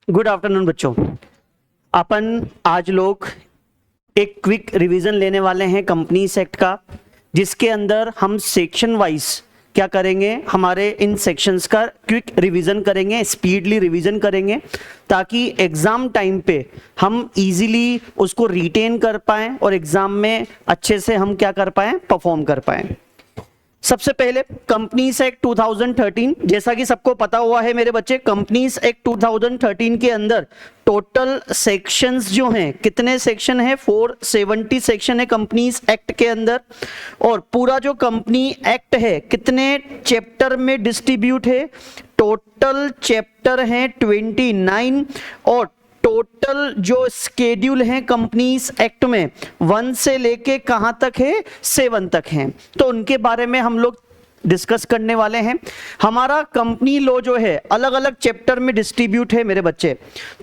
Good afternoon बच्चों। अपन आज लोग एक क्विक रिवीजन लेने वाले हैं कंपनीज एक्ट का, जिसके अंदर हम सेक्शन वाइज क्या करेंगे, हमारे इन सेक्शंस का क्विक रिवीजन करेंगे, स्पीडली रिवीजन करेंगे, ताकि एग्जाम टाइम पे हम इजीली उसको रिटेन कर पाएं और एग्जाम में अच्छे से हम क्या कर पाएं, परफॉर्म कर पाएं। सबसे पहले कंपनीज एक्ट 2013, जैसा कि सबको पता हुआ है मेरे बच्चे, कंपनीज एक्ट 2013 के अंदर टोटल सेक्शंस जो हैं, कितने सेक्शन है, 470 सेक्शन है कंपनीज एक्ट के अंदर। और पूरा जो कंपनी एक्ट है कितने चैप्टर में डिस्ट्रीब्यूट है, टोटल चैप्टर हैं 29 और टोटल जो स्केड्यूल है कंपनीज एक्ट में 1 से लेके कहां तक है, 7 तक है। तो उनके बारे में हम लोग डिस्कस करने वाले हैं। हमारा कंपनी लॉ जो है अलग अलग चैप्टर में डिस्ट्रीब्यूट है मेरे बच्चे।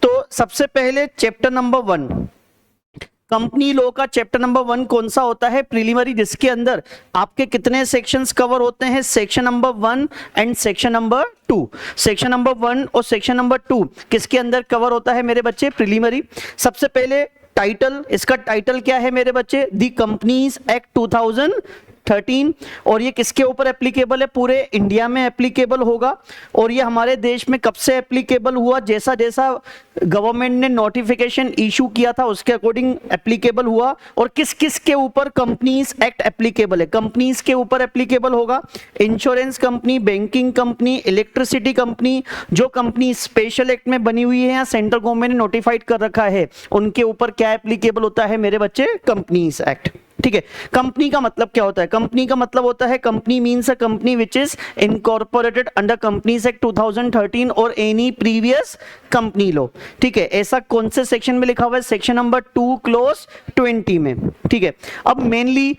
तो सबसे पहले चैप्टर नंबर 1, कंपनी लॉ का चैप्टर नंबर 1 कौन सा होता है, प्रीलिमिनरी, जिसके अंदर आपके कितने सेक्शंस कवर होते हैं, section number 1 and section number 2। Section number 1 और सेक्शन नंबर 2 किसके अंदर कवर होता है मेरे बच्चे, प्रीलिमिनरी। सबसे पहले टाइटल, इसका टाइटल क्या है मेरे बच्चे, दी कंपनीज एक्ट 2013। और ये किसके ऊपर एप्लीकेबल है, पूरे इंडिया में एप्लीकेबल होगा। और ये हमारे देश में कब से एप्लीकेबल हुआ, जैसा जैसा गवर्नमेंट ने नोटिफिकेशन इशू किया था उसके अकॉर्डिंग एप्लीकेबल हुआ। और किस किस के ऊपर कंपनीज एक्ट एप्लीकेबल है, कंपनीज के ऊपर एप्लीकेबल होगा insurance company, banking company, electricity company, जो कंपनी स्पेशल एक्ट में बनी हुई है या सेंट्रल गवर्नमेंट ने नोटिफाइड कर रखा है, उनके ऊपर क्या एप्लीकेबल होता है मेरे बच्चे, कंपनीज एक्ट। ठीक है, कंपनी का मतलब क्या होता है, कंपनी का मतलब होता है, company means a company which is incorporated under companies act 2013 और एनी प्रीवियस कंपनी लॉ। ठीक है, ऐसा कौन से सेक्शन में लिखा हुआ है, सेक्शन नंबर 2 क्लोज 20 में। ठीक है, अब मेनली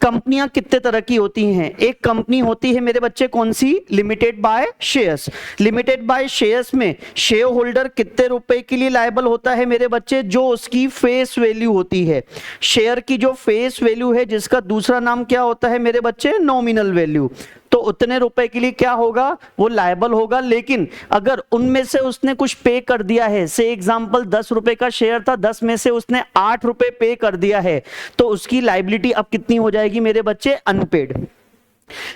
कंपनियां कितने तरह की होती हैं, एक कंपनी होती है मेरे बच्चे कौन सी, limited by shares. Limited by shares में शेयर होल्डर कितने रुपए के लिए लायबल होता है मेरे बच्चे, जो उसकी फेस वैल्यू होती है, शेयर की जो फेस वैल्यू है, जिसका दूसरा नाम क्या होता है मेरे बच्चे, नॉमिनल वैल्यू। तो उतने रुपए के लिए क्या होगा, वो लायबल होगा। लेकिन अगर उनमें से उसने कुछ पे कर दिया है, से एग्जांपल 10 रुपए का शेयर था, 10 में से उसने 8 रुपए पे कर दिया है, तो उसकी लायबिलिटी अब कितनी हो जाएगी मेरे बच्चे, अनपेड।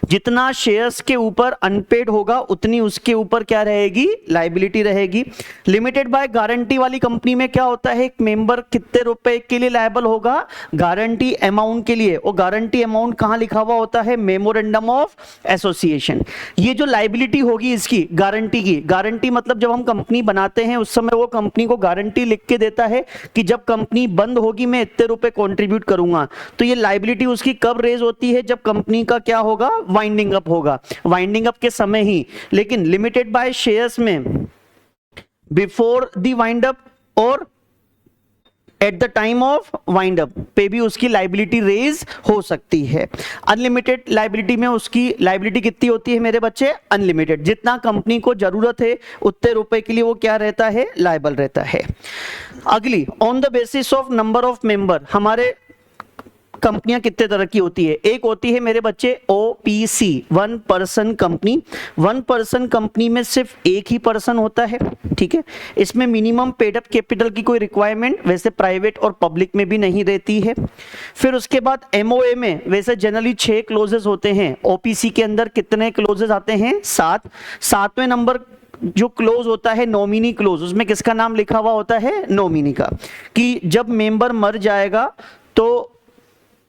जितना शेयर्स के ऊपर अनपेड होगा उतनी उसके ऊपर क्या रहेगी, लायबिलिटी रहेगी। लिमिटेड बाय गारंटी वाली कंपनी में क्या होता है, एक मेंबर कितने रुपए के लिए लायबल होगा, गारंटी अमाउंट के लिए। और गारंटी अमाउंट कहां लिखा हुआ होता है, मेमोरेंडम ऑफ एसोसिएशन। ये जो लायबिलिटी होगी इसकी, गारंटी की, गारंटी मतलब जब हम कंपनी बनाते हैं उस समय वो कंपनी को गारंटी लिख के देता है कि जब कंपनी बंद होगी मैं इतने रुपए कॉन्ट्रीब्यूट करूंगा। तो ये लायबिलिटी उसकी कब रेज होती है, जब कंपनी का क्या होगा, वाइंडिंग अप होगा, वाइंडिंग अप के समय ही। लेकिन लिमिटेड बाय शेयर्स में बिफोर द वाइंड अप और at the time of wind up पे भी उसकी लायबिलिटी रेज हो सकती है। अनलिमिटेड लायबिलिटी में उसकी लायबिलिटी कितनी होती है मेरे बच्चे, अनलिमिटेड। जितना कंपनी को जरूरत है उतने रुपए के लिए वो क्या रहता है, लायबल रहता है। अगली, on the basis of number of member, हमारे कंपनियां कितने तरह की होती है, एक होती है मेरे बच्चे OPC, 1 person company. 1 person company में सिर्फ एक ही पर्सन होता है। ठीक है, इसमें मिनिमम पेड अप कैपिटल की कोई रिक्वायरमेंट वैसे प्राइवेट और पब्लिक में भी नहीं रहती है। फिर उसके बाद एमओए में वैसे जनरली 6 क्लोजेस होते हैं, ओपीसी के अंदर कितने क्लोजेस आते हैं, 7। 7वें नंबर जो क्लोज होता है नॉमिनी क्लोज, उसमें किसका नाम लिखा हुआ होता है, नॉमिनी का, कि जब मेंबर मर जाएगा तो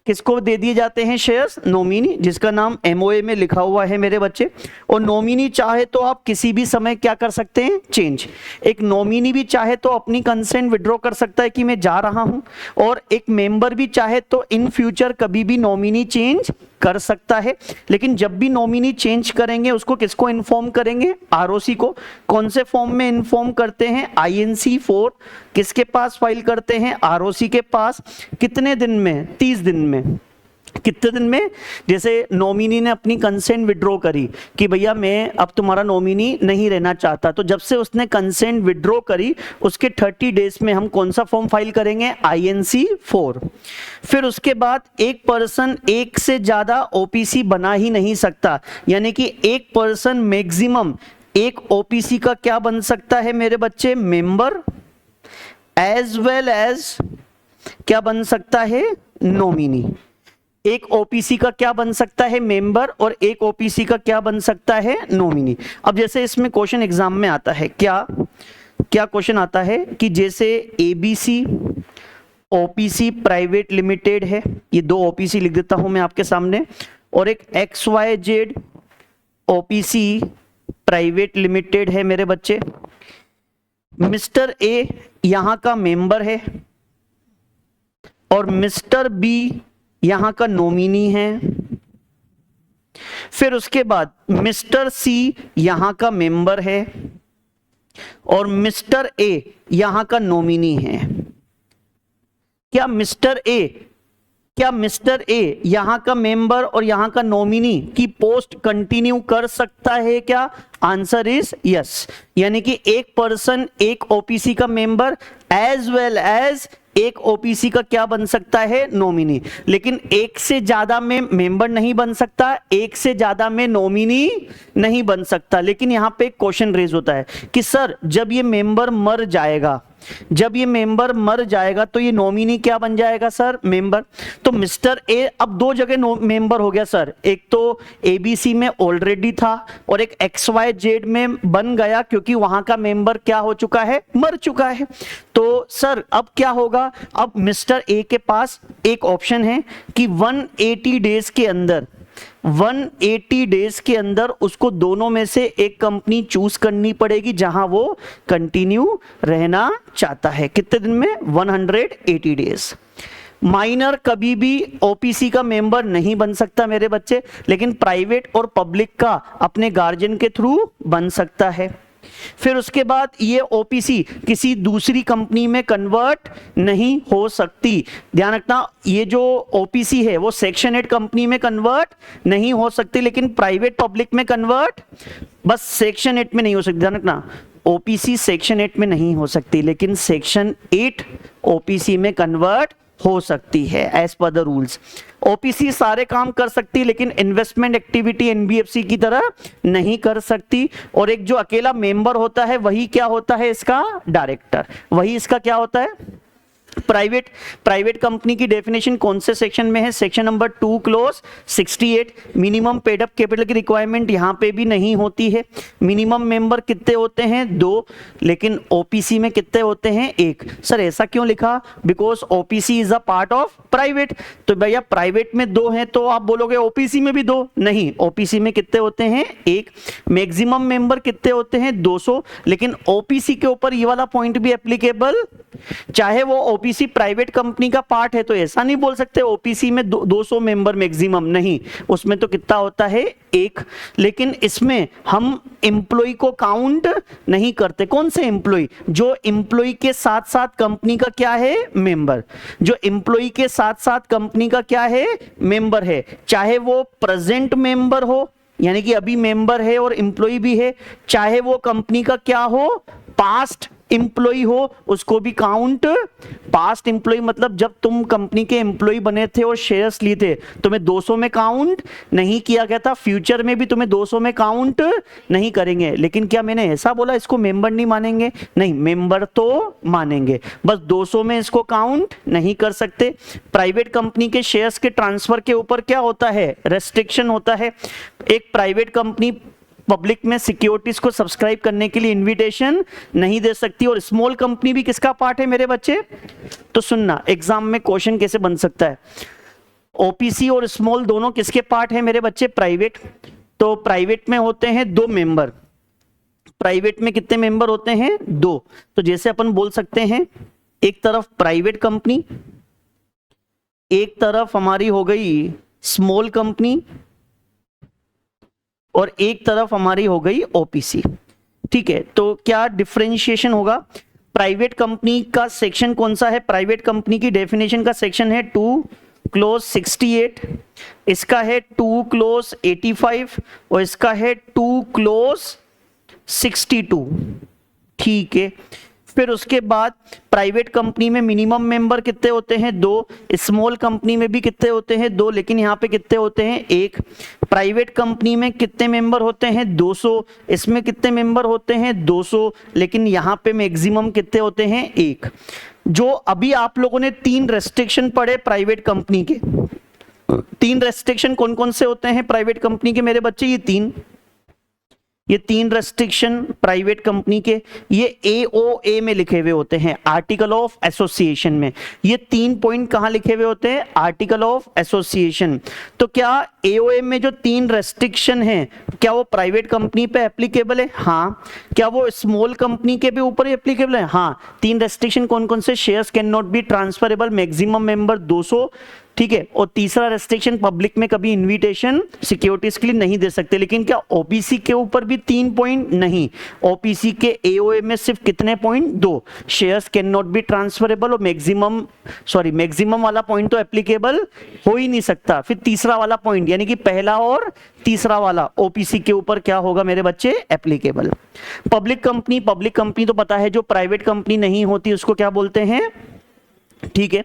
किसको दे दिए जाते हैं शेयर्स, नॉमिनी, जिसका नाम एमओए में लिखा हुआ है मेरे बच्चे। और नॉमिनी चाहे तो आप किसी भी समय क्या कर सकते हैं, चेंज। एक नॉमिनी भी चाहे तो अपनी कंसेंट विड्रॉ कर सकता है कि मैं जा रहा हूं, और एक मेंबर भी चाहे तो इन फ्यूचर कभी भी नॉमिनी चेंज कर सकता है। लेकिन जब भी नॉमिनी चेंज करेंगे उसको किसको इन्फॉर्म करेंगे, आरओसी को। कौन से फॉर्म में इन्फॉर्म करते हैं, INC 4 किसके पास फाइल करते हैं, आरओसी के पास। कितने दिन में, 30 दिन में। कितने दिन में, जैसे नॉमिनी ने अपनी कंसेंट विड्रॉ करी कि भैया मैं अब तुम्हारा नॉमिनी नहीं रहना चाहता, तो जब से उसने कंसेंट विड्रॉ करी उसके 30 डेज में हम कौन सा फॉर्म फाइल करेंगे, INC 4। फिर उसके बाद एक पर्सन एक से ज्यादा ओपीसी बना ही नहीं सकता, यानी कि एक पर्सन मैक्सिमम एक ओपीसी का क्या बन सकता है मेरे बच्चे, मेंबर, एज वेल एज क्या बन सकता है, नॉमिनी। एक ओपीसी का क्या बन सकता है, मेंबर, और एक ओपीसी का क्या बन सकता है, नॉमिनी। अब जैसे इसमें क्वेश्चन एग्जाम में आता है, क्या क्या क्वेश्चन आता है कि जैसे एबीसी ओपीसी प्राइवेट लिमिटेड है, ये दो ओपीसी लिख देता हूं मैं आपके सामने, और एक XYZ ओपीसी प्राइवेट लिमिटेड है मेरे बच्चे। मिस्टर ए यहां का मेंबर है और मिस्टर बी यहां का नॉमिनी है। फिर उसके बाद मिस्टर सी यहां का मेंबर है और मिस्टर ए यहां का नॉमिनी है। क्या मिस्टर ए यहां का मेंबर और यहां का नॉमिनी की पोस्ट कंटिन्यू कर सकता है क्या? Answer is yes. यानी कि एक पर्सन एक ओपीसी का मेंबर एज वेल एज एक ओपीसी का क्या बन सकता है, नॉमिनी। लेकिन एक से ज्यादा में मेंबर नहीं बन सकता, एक से ज्यादा में नॉमिनी नहीं बन सकता। लेकिन यहां पे एक क्वेश्चन रेज होता है कि सर जब ये मेंबर मर जाएगा, जब ये मेंबर मर जाएगा तो ये नॉमिनी क्या बन जाएगा सर, मेंबर। तो मिस्टर ए अब दो जगह मेंबर हो गया सर, एक तो एबीसी में ऑलरेडी था और एक XYZ में बन गया क्योंकि वहां का मेंबर क्या हो चुका है, मर चुका है। तो सर अब क्या होगा, अब मिस्टर ए के पास एक ऑप्शन है कि 180 डेज के अंदर 180 डेज के अंदर उसको दोनों में से एक कंपनी चूज करनी पड़ेगी जहां वो कंटिन्यू रहना चाहता है। कितने दिन में, 180 डेज। माइनर कभी भी ओपीसी का मेंबर नहीं बन सकता मेरे बच्चे, लेकिन प्राइवेट और पब्लिक का अपने गार्जियन के थ्रू बन सकता है। फिर उसके बाद ये ओपीसी किसी दूसरी कंपनी में कन्वर्ट नहीं हो सकती। ध्यान रखना, ये जो ओपीसी है वो सेक्शन 8 कंपनी में कन्वर्ट नहीं हो सकती, लेकिन प्राइवेट पब्लिक में कन्वर्ट बस सेक्शन 8 में नहीं हो सकती। ध्यान रखना, ओपीसी सेक्शन 8 में नहीं हो सकती, लेकिन सेक्शन 8 ओपीसी में कन्वर्ट हो सकती है as per the rules. OPC सारे काम कर सकती लेकिन इन्वेस्टमेंट एक्टिविटी एनबीएफसी की तरह नहीं कर सकती। और एक जो अकेला मेंबर होता है वही क्या होता है, इसका डायरेक्टर, वही इसका क्या होता है, प्राइवेट कंपनी की डेफिनेशन कौन से सेक्शन में है, section number 2 close 68। Minimum paid up capital की रिक्वायरमेंट यहां पे भी नहीं होती है। मिनिमम मेंबर कितने होते हैं, 2, लेकिन ओपीसी में कितने होते हैं, 1। सर ऐसा क्यों लिखा, because OPC is a part of private. तो भैया प्राइवेट में 2 हैं तो आप बोलोगे ओपीसी में भी 2, नहीं, ओपीसी में कितने होते हैं, 1। मैक्सिमम मेंबर कितने होते हैं, 200, लेकिन ओपीसी के ऊपर ये वाला पॉइंट भी एप्लीकेबल, चाहे वो ओपीसी प्राइवेट कंपनी का पार्ट है तो ऐसा नहीं बोल सकते ओपीसी में 200 मेंबर मैक्सिमम, नहीं, उसमें तो कितना होता है, 1। लेकिन इसमें हम एम्प्लॉय को काउंट नहीं करते। कौन से एम्प्लॉय, जो एम्प्लॉय के साथ साथ कंपनी का क्या है, मेंबर, जो एम्प्लॉय के साथ साथ कंपनी का क्या है, मेंबर है, चाहे वो प्रेजेंट मेंबर हो यानी कि अभी मेंबर है और एम्प्लॉय भी है, चाहे वो कंपनी का क्या हो, पास्ट एम्प्लॉय हो, उसको भी काउंट। पास्ट एम्प्लॉय मतलब जब तुम कंपनी के एम्प्लॉय बने थे और शेयर्स लिए थे तुम्हें 200 में काउंट नहीं किया गया था, फ्यूचर में भी तुम्हें 200 में काउंट नहीं करेंगे। लेकिन क्या मैंने ऐसा बोला इसको मेंबर नहीं मानेंगे, नहीं, मेंबर तो मानेंगे, बस 200 में इसको काउंट नहीं कर सकते। प्राइवेट कंपनी के शेयर्स के ट्रांसफर के ऊपर क्या होता है, रेस्ट्रिक्शन होता है। एक प्राइवेट कंपनी पब्लिक में सिक्योरिटीज को सब्सक्राइब करने के लिए इनविटेशन नहीं दे सकती। और स्मॉल कंपनी भी किसका पार्ट है मेरे बच्चे, तो सुनना एग्जाम में क्वेश्चन कैसे बन सकता है, ओपीसी और स्मॉल दोनों किसके पार्ट है मेरे बच्चे, प्राइवेट। तो प्राइवेट में होते हैं 2 मेंबर, प्राइवेट में कितने मेंबर होते हैं, 2। तो जैसे अपन बोल सकते हैं एक तरफ प्राइवेट कंपनी, एक तरफ हमारी हो गई स्मॉल कंपनी और एक तरफ हमारी हो गई ओपीसी। ठीक है, तो क्या डिफरेंशिएशन होगा, प्राइवेट कंपनी का सेक्शन कौन सा है, प्राइवेट कंपनी की डेफिनेशन का सेक्शन है 2 क्लोज 68, इसका है 2 क्लोज 85 और इसका है 2 क्लोज 62। ठीक है, फिर उसके बाद प्राइवेट कंपनी में मिनिमम मेंबर कितने होते हैं 2, स्मॉल कंपनी में भी कितने होते हैं 2, लेकिन यहाँ पे कितने होते हैं 1। प्राइवेट कंपनी में कितने मेंबर होते हैं 200, इसमें कितने मेंबर होते हैं 200, लेकिन यहाँ पे मैक्सिमम कितने होते हैं 1। जो अभी आप लोगों ने 3 रेस्ट्रिक्शन पढ़े प्राइवेट कंपनी के, 3 रेस्ट्रिक्शन कौन कौन से होते हैं प्राइवेट कंपनी के मेरे बच्चे? ये 3 रेस्ट्रिक्शन प्राइवेट कंपनी के, ये AOA में लिखे हुए होते हैं, आर्टिकल ऑफ एसोसिएशन में। ये 3 पॉइंट कहां लिखे हुए होते हैं? Article of association. तो क्या AOA में जो 3 रेस्ट्रिक्शन हैं, क्या वो प्राइवेट कंपनी पे एप्लीकेबल है? हाँ। क्या वो स्मॉल कंपनी के भी ऊपर एप्लीकेबल है? हाँ। 3 रेस्ट्रिक्शन कौन कौन से? Shares can not be transferable, maximum member 200, ठीक है। और तीसरा रेस्ट्रिक्शन, पब्लिक में कभी इन्विटेशन सिक्योरिटीज के लिए नहीं दे सकते। लेकिन क्या ओपीसी के ऊपर भी 3 पॉइंट? नहीं। ओपीसी के AOA में सिर्फ कितने point? 2। Shares can not be transferable और मैक्सिमम वाला पॉइंट तो एप्लीकेबल हो ही नहीं सकता। फिर तीसरा वाला पॉइंट, यानी कि पहला और तीसरा वाला ओपीसी के ऊपर क्या होगा मेरे बच्चे? एप्लीकेबल। पब्लिक कंपनी तो पता है, जो प्राइवेट कंपनी नहीं होती उसको क्या बोलते हैं, ठीक है।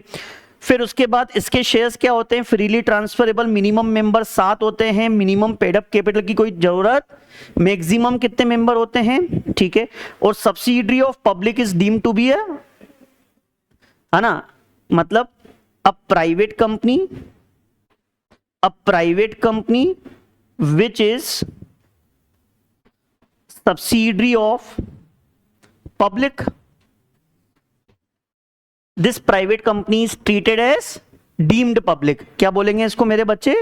फिर उसके बाद इसके शेयर्स क्या होते हैं? फ्रीली ट्रांसफरेबल, मिनिमम मेंबर 7 होते हैं, मिनिमम पेड अप कैपिटल की कोई जरूरत, मैक्सिमम कितने मेंबर होते हैं, ठीक है। और subsidiary of public is deemed to be है ना, मतलब a private company which is subsidiary of public, this private company is treated as deemed public. क्या बोलेंगे इसको मेरे बच्चे?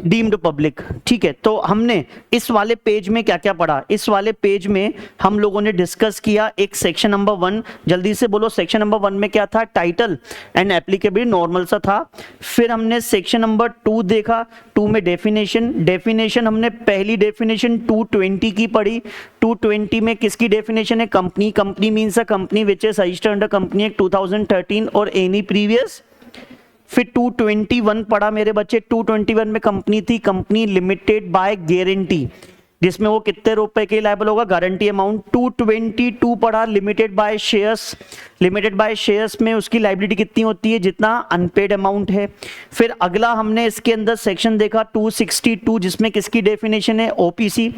डीम्ड पब्लिक, ठीक है। तो हमने इस वाले पेज में क्या क्या पढ़ा? इस वाले पेज में हम लोगों ने डिस्कस किया एक सेक्शन नंबर 1, जल्दी से बोलो। सेक्शन नंबर 1 में क्या था? टाइटल एंड एप्लीकेबिलिटी, नॉर्मल सा था। फिर हमने सेक्शन नंबर 2 देखा, 2 में डेफिनेशन हमने पहली डेफिनेशन 220 की पढ़ी। 220 में किसकी डेफिनेशन है? Company means a company which is registered under company act 2013 और एनी प्रीवियस। फिर 221 पढ़ा मेरे बच्चे। 221 में कंपनी थी, कंपनी लिमिटेड बाय गारंटी, जिसमें वो कितने रुपए के लायबल होगा? Guarantee amount. 222 पढ़ा, लिमिटेड बाय शेयर्स में उसकी लायबिलिटी कितनी होती है? जितना अनपेड अमाउंट है। फिर अगला हमने इसके अंदर सेक्शन देखा 262, जिसमें किसकी डेफिनेशन है? ओपीसी।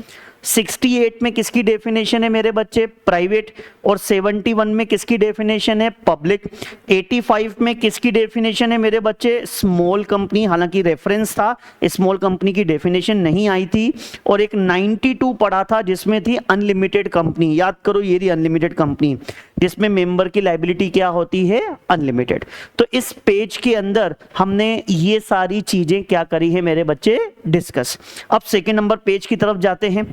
68 में किसकी डेफिनेशन है मेरे बच्चे? प्राइवेट। और 71 में किसकी डेफिनेशन है? पब्लिक। 85 में किसकी डेफिनेशन है मेरे बच्चे? स्मॉल कंपनी, हालांकि रेफरेंस था, स्मॉल कंपनी की डेफिनेशन नहीं आई थी। और एक 92 पढ़ा था, जिसमें थी अनलिमिटेड कंपनी। याद करो, ये रही अनलिमिटेड कंपनी, जिसमें मेंबर की लायबिलिटी क्या होती है? अनलिमिटेड। तो इस पेज के अंदर हमने ये सारी चीजें क्या करी है मेरे बच्चे? डिस्कस। अब सेकेंड नंबर पेज की तरफ जाते हैं।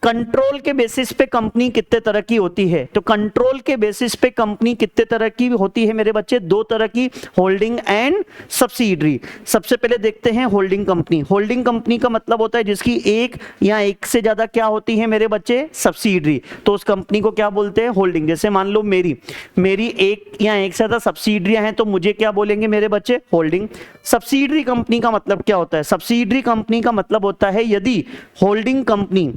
कंट्रोल के बेसिस पे कंपनी कितने तरह की होती है? तो कंट्रोल के बेसिस पे कंपनी कितने तरह की होती है मेरे बच्चे? 2 तरह की, होल्डिंग एंड सब्सिडरी। सबसे पहले देखते हैं होल्डिंग कंपनी। होल्डिंग कंपनी का मतलब होता है जिसकी एक या एक से ज्यादा क्या होती है मेरे बच्चे? सब्सिडरी। तो उस कंपनी को क्या बोलते हैं? होल्डिंग। जैसे मान लो मेरी एक या एक से ज्यादा सब्सिडरियां हैं, तो मुझे क्या बोलेंगे मेरे बच्चे? होल्डिंग। सब्सिडरी कंपनी का मतलब क्या होता है? सब्सिडरी कंपनी का मतलब होता है यदि होल्डिंग कंपनी,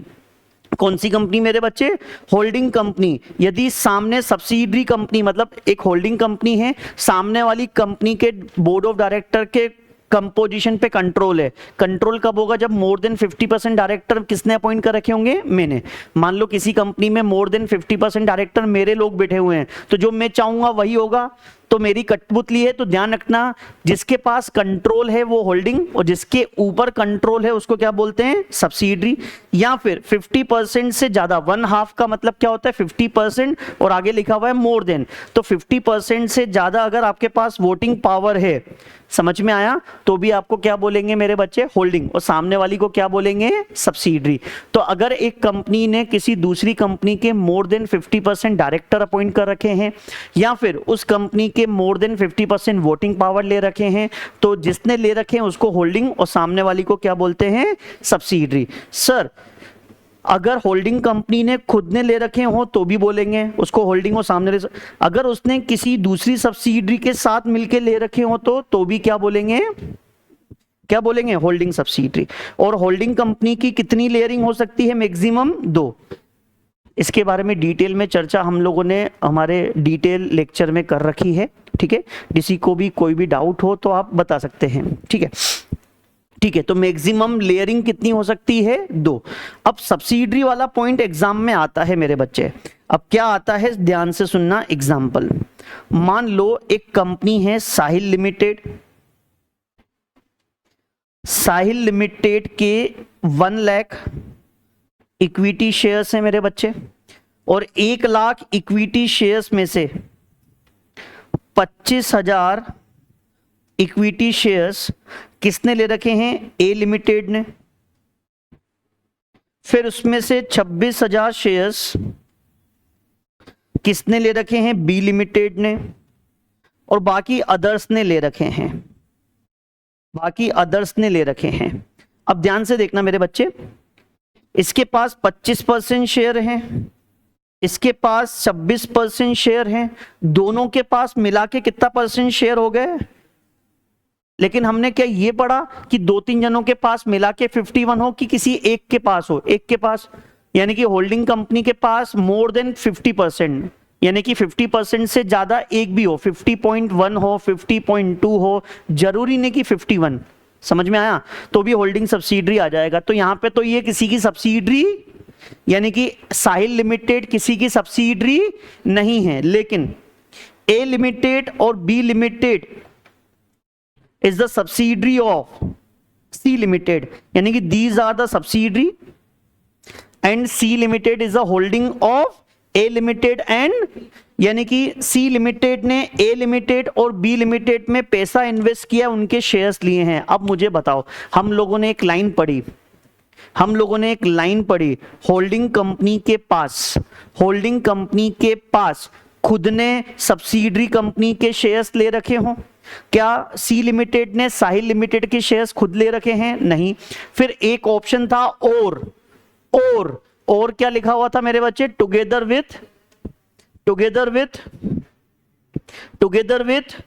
कौन सी कंपनी मेरे बच्चे? Holding company. यदि सामने सब्सिडरी कंपनी, मतलब एक होल्डिंग कंपनी है, सामने वाली कंपनी के बोर्ड ऑफ डायरेक्टर के कंपोजिशन पे कंट्रोल है। कंट्रोल कब होगा? जब मोर देन 50% डायरेक्टर किसने अपॉइंट कर रखे होंगे? मैंने। मान लो किसी कंपनी में मोर देन 50% डायरेक्टर मेरे लोग बैठे हुए हैं, तो जो मैं चाहूंगा वही होगा। तो मेरी कठपुतली है, तो ध्यान रखना, जिसके पास कंट्रोल है वो होल्डिंग, और जिसके ऊपर कंट्रोल है उसको क्या बोलते हैं? सब्सिडरी। या फिर 50% से ज्यादा, 1/2 का मतलब क्या होता है? 50%, और आगे लिखा हुआ है मोर देन। तो 50% से ज्यादा अगर आपके पास वोटिंग पावर है, समझ में आया? तो भी आपको क्या बोलेंगे मेरे बच्चे? होल्डिंग। और सामने वाली को क्या बोलेंगे? सब्सिडरी। तो अगर एक कंपनी ने किसी दूसरी कंपनी के मोर देन 50% डायरेक्टर अपॉइंट कर रखे हैं, या फिर उस कंपनी के मोर देन 50% वोटिंग पावर ले रखे हैं, तो जिसने ले रखे हैं उसको होल्डिंग, और सामने वाली को क्या बोलते हैं? सब्सिडरी। सर, अगर होल्डिंग कंपनी ने खुद ने ले रखे हो तो भी बोलेंगे उसको होल्डिंग, और सामने अगर उसने किसी दूसरी सब्सिडरी के साथ मिलके ले रखे हो तो भी क्या बोलेंगे? क्या बोलेंगे? Holding subsidiary. और होल्डिंग कंपनी की कितनी लेयरिंग हो सकती है? मैक्सिमम 2। इसके बारे में डिटेल में चर्चा हम लोगों ने हमारे डिटेल लेक्चर में कर रखी है, ठीक है। किसी को भी कोई भी डाउट हो तो आप बता सकते हैं, ठीक है। ठीक है, तो मैक्सिमम लेयरिंग कितनी हो सकती है? 2। अब सब्सिडरी वाला पॉइंट एग्जाम में आता है मेरे बच्चे। अब क्या आता है, ध्यान से सुनना। एग्जाम्पल, मान लो एक कंपनी है साहिल लिमिटेड। साहिल लिमिटेड के 1 लाख इक्विटी शेयर्स हैं मेरे बच्चे, और 1 लाख इक्विटी शेयर्स में से 25,000 इक्विटी शेयर्स किसने ले रखे हैं? ए लिमिटेड ने। फिर उसमें से 26,000 शेयर्स किसने ले रखे हैं? बी लिमिटेड ने। और बाकी अदर्स ने ले रखे हैं, बाकी अदर्स ने ले रखे हैं। अब ध्यान से देखना मेरे बच्चे, इसके पास 25% शेयर हैं, इसके पास 26% शेयर हैं, दोनों के पास मिला के कितना परसेंट शेयर हो गए? लेकिन हमने क्या ये पढ़ा कि 2-3 जनों के पास मिला के 51 हो कि किसी एक के पास हो? एक के पास, यानी कि होल्डिंग कंपनी के पास मोर देन 50%, यानी कि 50% से ज्यादा एक भी हो, 50.1 हो, 50.2 हो, जरूरी नहीं कि 51। समझ में आया? तो भी होल्डिंग सब्सिडरी आ जाएगा। तो यहां पे तो ये किसी की सब्सिडरी, यानी कि साहिल लिमिटेड किसी की सब्सिडरी नहीं है, लेकिन ए लिमिटेड और B limited is the subsidiary of C limited, यानी कि these are the subsidiary and C limited is the holding of A limited and, यानी कि सी लिमिटेड ने ए लिमिटेड और बी लिमिटेड में पैसा इन्वेस्ट किया, उनके शेयर्स लिए हैं। अब मुझे बताओ, हम लोगों ने एक लाइन पढ़ी, होल्डिंग कंपनी के पास खुद ने सब्सिडरी कंपनी के शेयर्स ले रखे हों? क्या सी लिमिटेड ने साहिल लिमिटेड के शेयर्स खुद ले रखे हैं? नहीं। फिर एक ऑप्शन था और क्या लिखा हुआ था मेरे बच्चे? टुगेदर विथ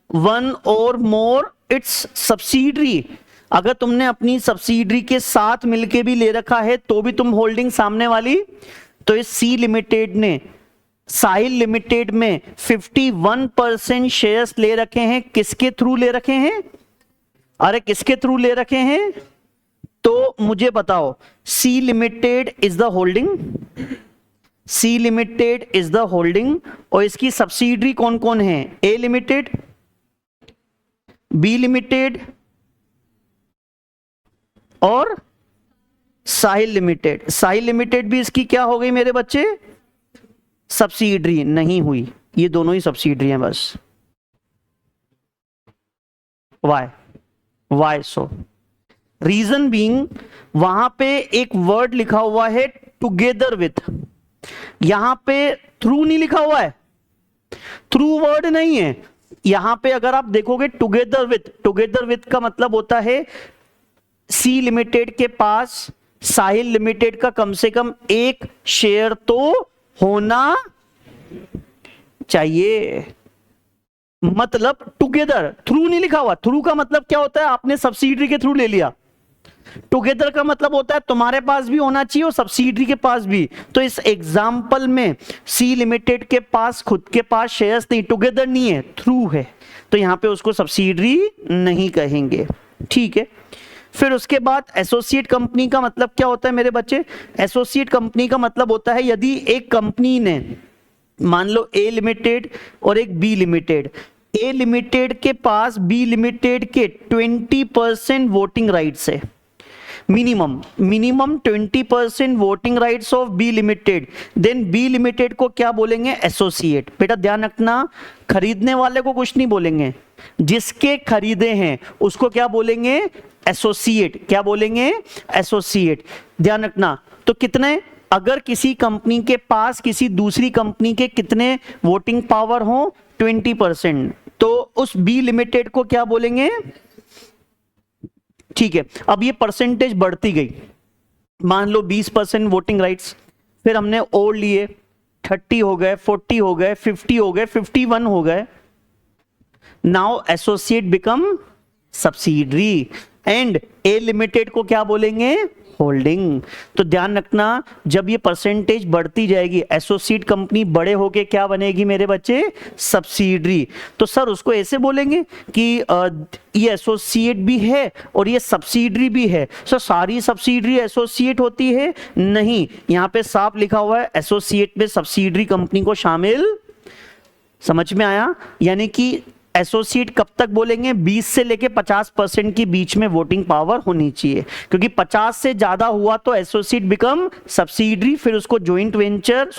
वन और मोर इट्स सब्सिडरी। अगर तुमने अपनी सब्सिडरी के साथ मिलके भी ले रखा है तो भी तुम होल्डिंग सामने वाली। तो इस सी लिमिटेड ने साहिल लिमिटेड में 51% शेयर्स ले रखे हैं। किसके थ्रू ले रखे हैं? अरे किसके थ्रू ले रखे हैं? तो मुझे बताओ, C limited is the holding, और इसकी सब्सिडरी कौन कौन है? ए लिमिटेड, बी लिमिटेड और साहिल लिमिटेड। साहिल लिमिटेड भी इसकी क्या हो गई मेरे बच्चे? सब्सिडरी नहीं हुई। ये दोनों ही सब्सिडरी हैं बस। वाई सो? रीजन बीइंग, वहां पे एक वर्ड लिखा हुआ है टुगेदर विथ, यहां पे थ्रू नहीं लिखा हुआ है, थ्रू वर्ड नहीं है यहां पे। अगर आप देखोगे टुगेदर विथ का मतलब होता है सी लिमिटेड के पास साहिल लिमिटेड का कम से कम एक शेयर तो होना चाहिए। मतलब टुगेदर, थ्रू नहीं लिखा हुआ। थ्रू का मतलब क्या होता है? आपने सब्सिडरी के थ्रू ले लिया। टुगेदर का मतलब होता है तुम्हारे पास भी होना चाहिए और सब्सिडरी के पास भी। तो इस एग्जाम्पल में सी लिमिटेड के पास खुद के पास शेयर्स नहीं, टुगेदर नहीं है, थ्रू है, तो यहां पे उसको सब्सिडरी नहीं कहेंगे, ठीक है। फिर उसके बाद एसोसिएट कंपनी का मतलब क्या होता है मेरे बच्चे? एसोसिएट कंपनी का मतलब होता है यदि एक कंपनी ने, मान लो ए लिमिटेड और एक बी लिमिटेड, ए लिमिटेड के पास बी लिमिटेड के 20% वोटिंग राइट्स है, minimum 20% voting rights of B limited, then B limited को क्या बोलेंगे? एसोसिएट। बेटा ध्यान रखना, खरीदने वाले को कुछ नहीं बोलेंगे, जिसके खरीदे हैं उसको क्या बोलेंगे? एसोसिएट। क्या बोलेंगे? एसोसिएट। ध्यान रखना। तो कितने, अगर किसी कंपनी के पास किसी दूसरी कंपनी के कितने वोटिंग पावर हो? 20%, तो उस बी लिमिटेड को क्या बोलेंगे? ठीक है। अब ये परसेंटेज बढ़ती गई, मान लो 20% वोटिंग राइट्स, फिर हमने और लिए, 30 हो गए, 40 हो गए, 50 हो गए, 51 हो गए। Now associate become subsidiary and A limited को क्या बोलेंगे? होल्डिंग। तो ध्यान रखना, जब ये परसेंटेज बढ़ती जाएगी, एसोसिएट कंपनी बड़े होके क्या बनेगी मेरे बच्चे? सब्सिडरी। तो सर उसको ऐसे बोलेंगे कि ये एसोसिएट भी है और ये सब्सिडरी भी है। सर सारी सब्सिडरी एसोसिएट होती है? नहीं, यहाँ पे साफ लिखा हुआ है एसोसिएट में सब्सिडरी कंपनी को शामिल। समझ में आया? यानी कि एसोसिएट कब तक बोलेंगे? 20 से लेके 50% के बीच में वोटिंग पावर होनी चाहिए, क्योंकि 50 से ज्यादा हुआ तो एसोसिएट बिकम सब्सिडरी, फिर उसको जॉइंट वेंचर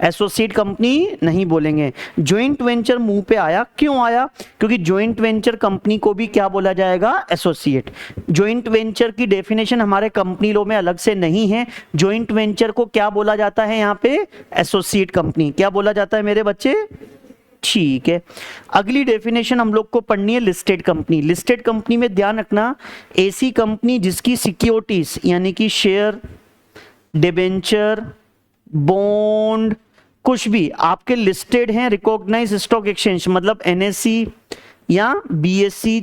एसोसिएट कंपनी नहीं बोलेंगे। जॉइंट वेंचर मुंह पे आया, क्यों आया? क्योंकि जॉइंट वेंचर कंपनी को भी क्या बोला जाएगा? एसोसिएट। जॉइंट वेंचर की डेफिनेशन हमारे कंपनी लॉ में अलग से नहीं है। जॉइंट वेंचर को क्या बोला जाता है यहाँ पे? Associate company. क्या बोला जाता है मेरे बच्चे? ठीक है, अगली डेफिनेशन हम लोग को पढ़नी है लिस्टेड कंपनी। लिस्टेड कंपनी में ध्यान रखना, ऐसी कंपनी जिसकी सिक्योरिटीज यानी कि शेयर, डिबेंचर, बॉन्ड, कुछ भी आपके लिस्टेड हैं रिकॉग्नाइज स्टॉक एक्सचेंज, मतलब एनएससी या बीएससी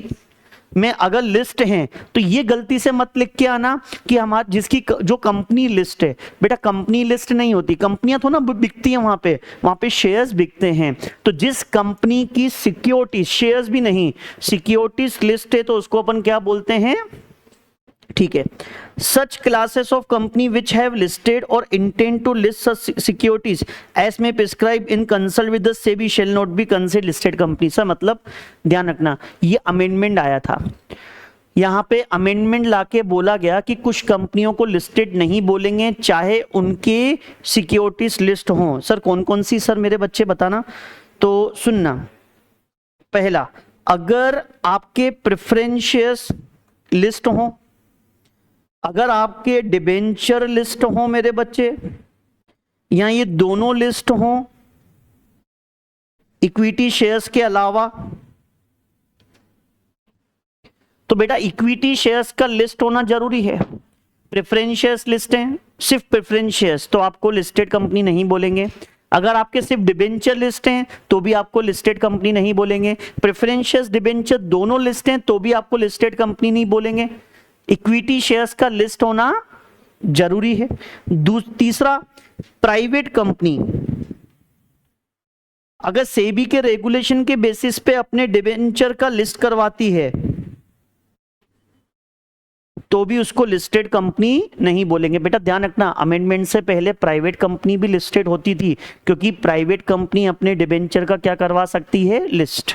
में अगर लिस्ट हैं, तो ये गलती से मत लिख के आना कि हमारी जिसकी जो कंपनी लिस्ट है। बेटा कंपनी लिस्ट नहीं होती, कंपनियां तो ना बिकती हैं, वहां पे शेयर्स बिकते हैं। तो जिस कंपनी की सिक्योरिटीज, शेयर्स भी नहीं, सिक्योरिटीज लिस्ट है, तो उसको अपन क्या बोलते हैं? ठीक है, such classes of company which have listed और intend to list such securities as में prescribe in consult with the SEBI shall not be considered listed company. Sir मतलब ध्यान रखना, ये अमेंडमेंट आया था, यहाँ पे अमेंडमेंट लाके बोला गया कि कुछ कंपनियों को लिस्टेड नहीं बोलेंगे चाहे उनके सिक्योरिटीज लिस्ट हों। सर कौन कौन सी सर मेरे बच्चे बताना? तो सुनना, पहला, अगर आपके प्रेफरेंशियस लिस्ट हो, अगर आपके डिबेंचर लिस्ट हो मेरे बच्चे, या ये दोनों लिस्ट हो इक्विटी शेयर्स के अलावा, तो बेटा इक्विटी शेयर्स का लिस्ट होना जरूरी है। प्रेफरेंशियस लिस्ट है, सिर्फ प्रेफरेंशियस, तो आपको लिस्टेड कंपनी नहीं बोलेंगे। अगर आपके सिर्फ डिबेंचर लिस्ट हैं तो भी आपको लिस्टेड कंपनी नहीं बोलेंगे। प्रेफरेंशियस डिबेंचर दोनों लिस्ट हैं तो भी आपको लिस्टेड कंपनी नहीं बोलेंगे। इक्विटी शेयर्स का लिस्ट होना जरूरी है। तीसरा, प्राइवेट कंपनी अगर सेबी के रेगुलेशन के बेसिस पे अपने डिबेंचर का लिस्ट करवाती है तो भी उसको लिस्टेड कंपनी नहीं बोलेंगे। बेटा ध्यान रखना, अमेंडमेंट से पहले प्राइवेट कंपनी भी लिस्टेड होती थी, क्योंकि प्राइवेट कंपनी अपने डिबेंचर का क्या करवा सकती है? लिस्ट।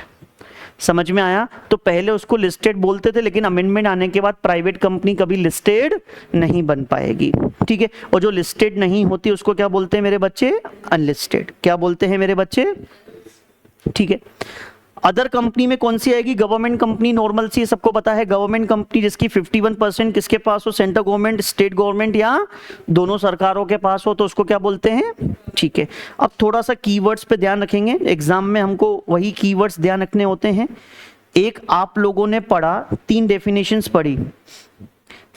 समझ में आया? तो पहले उसको लिस्टेड बोलते थे, लेकिन अमेंडमेंट आने के बाद प्राइवेट कंपनी कभी लिस्टेड नहीं बन पाएगी। ठीक है, और जो लिस्टेड नहीं होती उसको क्या बोलते हैं मेरे बच्चे? अनलिस्टेड। क्या बोलते हैं मेरे बच्चे? ठीक है, अदर कंपनी में कौन सी आएगी? गवर्नमेंट कंपनी नॉर्मल सी, सबको पता है। गवर्नमेंट कंपनी जिसकी 51% किसके पास हो? सेंट्रल गवर्नमेंट, स्टेट गवर्नमेंट या दोनों सरकारों के पास हो, तो उसको क्या बोलते हैं? ठीक है, अब थोड़ा सा कीवर्ड्स पे ध्यान रखेंगे, एग्जाम में हमको वही कीवर्ड्स ध्यान रखने होते हैं। एक आप लोगों ने पढ़ा, 3 डेफिनेशंस पढ़ी।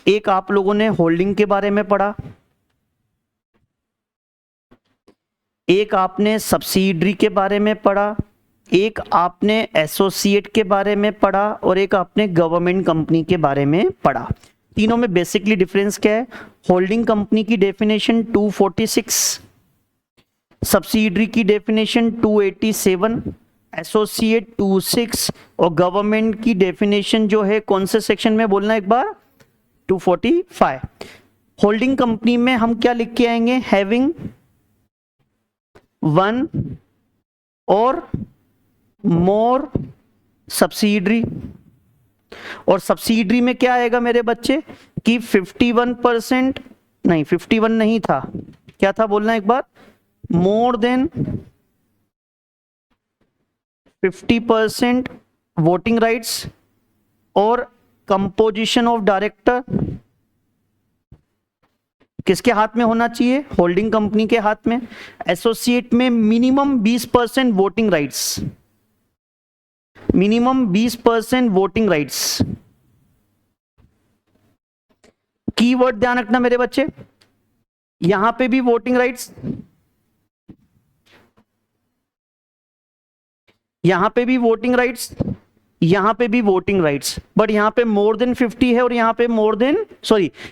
एक आप लोगों ने होल्डिंग के बारे में पढ़ा, एक आपने सब्सिडरी के बारे में पढ़ा, एक आपने एसोसिएट के बारे में पढ़ा, और एक आपने गवर्नमेंट कंपनी के बारे में पढ़ा। तीनों में बेसिकली डिफरेंस क्या है? होल्डिंग कंपनी की डेफिनेशन 246, सब्सिडरी की डेफिनेशन 287, एसोसिएट 26, और गवर्नमेंट की डेफिनेशन जो है कौन से सेक्शन में बोलना एक बार? 245। होल्डिंग कंपनी में हम क्या लिख के आएंगे? हैविंग 1 और मोर सब्सिडरी। और सब्सिडरी में क्या आएगा मेरे बच्चे कि 51% नहीं, 51 नहीं था, क्या था बोलना एक बार? मोर देन 50% वोटिंग राइट्स, और कंपोजिशन ऑफ डायरेक्टर किसके हाथ में होना चाहिए? होल्डिंग कंपनी के हाथ में। एसोसिएट में minimum 20% voting rights, minimum 20% voting rights. Keyword ध्यान रखना मेरे बच्चे, यहां पे भी वोटिंग राइट्स, यहां पे भी वोटिंग राइट्स, यहां पे भी वोटिंग राइट्स, बट यहां पे मोर देन 50 है और यहां पे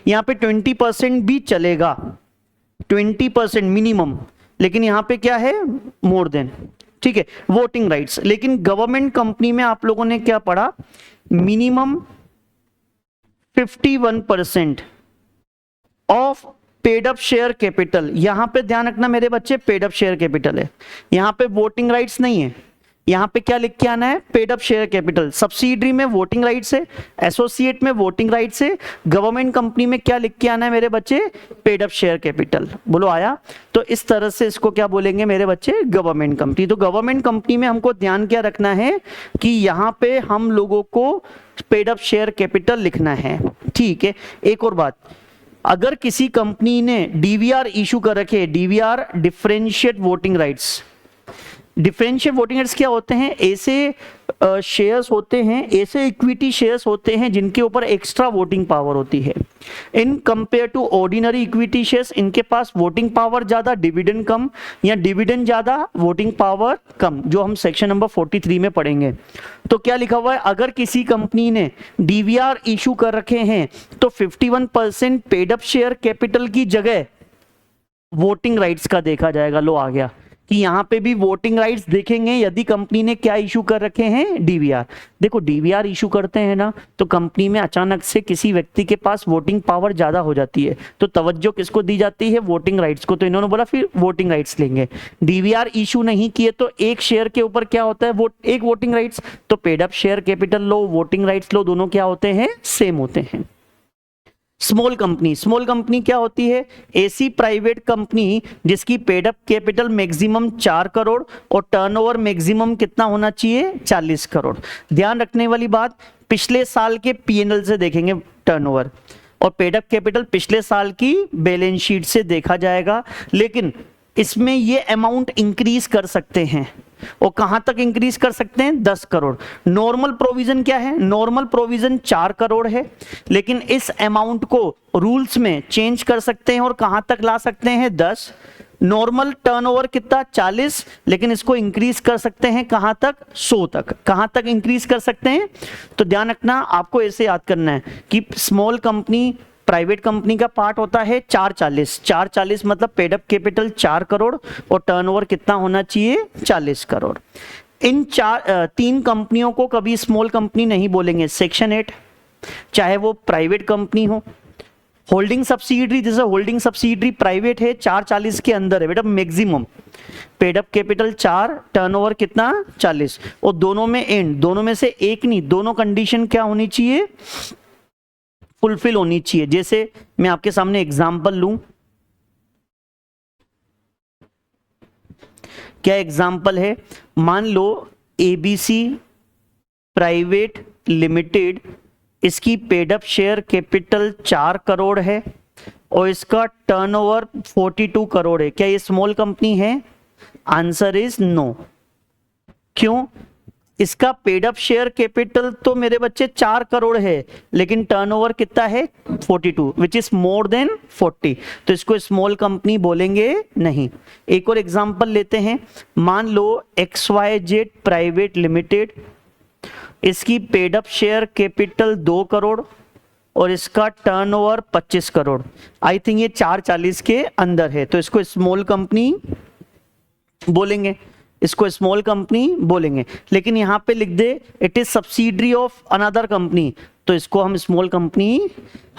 यहां पे 20% भी चलेगा, 20% मिनिमम, लेकिन यहां पे क्या है, मोर देन, ठीक है, वोटिंग राइट्स। लेकिन गवर्नमेंट कंपनी में आप लोगों ने क्या पढ़ा, minimum 51% of paid up share capital. यहां पे ध्यान रखना मेरे बच्चे, पेड अप शेयर कैपिटल है, यहां पे वोटिंग राइट्स नहीं है। यहां पे क्या लिख के आना है, paid up share capital. Subsidiary में वोटिंग राइट्स है, एसोसिएट में वोटिंग राइट्स है, गवर्नमेंट कंपनी में क्या लिख के आना है मेरे बच्चे, पेड अप शेयर कैपिटल। बोलो आया? तो इस तरह से इसको क्या बोलेंगे मेरे बच्चे, गवर्नमेंट कंपनी। तो गवर्नमेंट कंपनी में हमको ध्यान क्या रखना है कि यहां पे हम लोगों को पेड अप शेयर कैपिटल लिखना है, ठीक है। एक और बात, अगर किसी कंपनी ने डीवीआर इशू कर रखे, DVR differentiate voting rights, differentiate voting rights क्या होते हैं, ऐसे शेयर्स होते हैं, ऐसे इक्विटी शेयर्स होते हैं जिनके ऊपर एक्स्ट्रा वोटिंग पावर होती है in compare to ordinary equity shares. इनके पास वोटिंग पावर ज्यादा, डिविडेंड कम, या डिविडेंड ज्यादा, वोटिंग पावर कम, जो हम सेक्शन नंबर 43 में पढ़ेंगे। तो क्या लिखा हुआ है, अगर किसी कंपनी ने डीवीआर इशू कर रखे हैं तो 51% पेड अप शेयर कैपिटल की जगह वोटिंग राइट्स का देखा जाएगा। लो आ गया कि यहां पे भी वोटिंग राइट्स देखेंगे यदि कंपनी ने क्या इशू कर रखे हैं, डीवीआर। देखो डीवीआर इशू करते हैं ना तो कंपनी में अचानक से किसी व्यक्ति के पास वोटिंग पावर ज्यादा हो जाती है, तो तवज्जो किसको दी जाती है, वोटिंग राइट्स को। तो इन्होंने बोला फिर वोटिंग राइट्स लेंगे। डीवीआर इशू नहीं किए तो एक शेयर के ऊपर क्या होता है, एक वोटिंग राइट्स। तो पेड अप शेयर कैपिटल लो, वोटिंग राइट्स लो, दोनों क्या होते हैं, सेम होते हैं। स्मॉल कंपनी, स्मॉल कंपनी क्या होती है, ऐसी प्राइवेट कंपनी जिसकी paid up capital maximum 4 crore और टर्नओवर मैक्सिमम कितना होना चाहिए, 40 करोड़। ध्यान रखने वाली बात, पिछले साल के पीएनएल से देखेंगे टर्नओवर, और पेड अप कैपिटल पिछले साल की बैलेंस शीट से देखा जाएगा। लेकिन इसमें ये अमाउंट इंक्रीज कर सकते हैं, और कहां तक इंक्रीज कर सकते हैं, 10 करोड़। नॉर्मल प्रोविजन क्या है, नॉर्मल प्रोविजन 4 करोड़ है, लेकिन इस अमाउंट को रूल्स में चेंज कर सकते हैं और कहां तक ला सकते हैं, 10। नॉर्मल टर्नओवर कितना, 40, लेकिन इसको इंक्रीज कर सकते हैं कहां तक, 100 तक। कहां तक इंक्रीज कर सकते हैं, तो ध्यान रखना, आपको ऐसे याद करना है कि स्मॉल कंपनी प्राइवेट कंपनी का पार्ट होता है 440 मतलब पेड अप कैपिटल 4 करोड़ और टर्नओवर कितना होना चाहिए, 40 करोड़। इन 3 कंपनियों को कभी स्मॉल कंपनी नहीं बोलेंगे। सेक्शन 8 चाहे वो प्राइवेट कंपनी हो, होल्डिंग सब्सिडरी, जैसे होल्डिंग सब्सिडरी प्राइवेट है, 440 के अंदर है बेटा maximum, paid up capital 4, turnover कितना, 40, और दोनों में एंड, दोनों में से एक नहीं, दोनों कंडीशन क्या होनी चाहिए, फुलफिल होनी चाहिए। जैसे मैं आपके सामने एग्जांपल लूं, क्या एग्जांपल है, मान लो एबीसी प्राइवेट लिमिटेड, इसकी paid up share capital 4 crore है और इसका टर्नओवर 42 करोड़ है। क्या ये स्मॉल कंपनी है, आंसर इज नो। क्यों, इसका पेड अप शेयर कैपिटल तो मेरे बच्चे 4 करोड़ है, लेकिन टर्नओवर कितना है, 42, विच इज मोर देन 40, तो इसको स्मॉल कंपनी बोलेंगे नहीं। एक और एग्जांपल लेते हैं, मान लो XYZ प्राइवेट लिमिटेड, इसकी paid up share capital 2 crore और इसका टर्नओवर 25 करोड़। आई थिंक ये 440 के अंदर है, तो इसको स्मॉल कंपनी बोलेंगे, इसको स्मॉल कंपनी बोलेंगे। लेकिन यहां पे लिख दे it is subsidiary of another company, तो इसको हम स्मॉल कंपनी,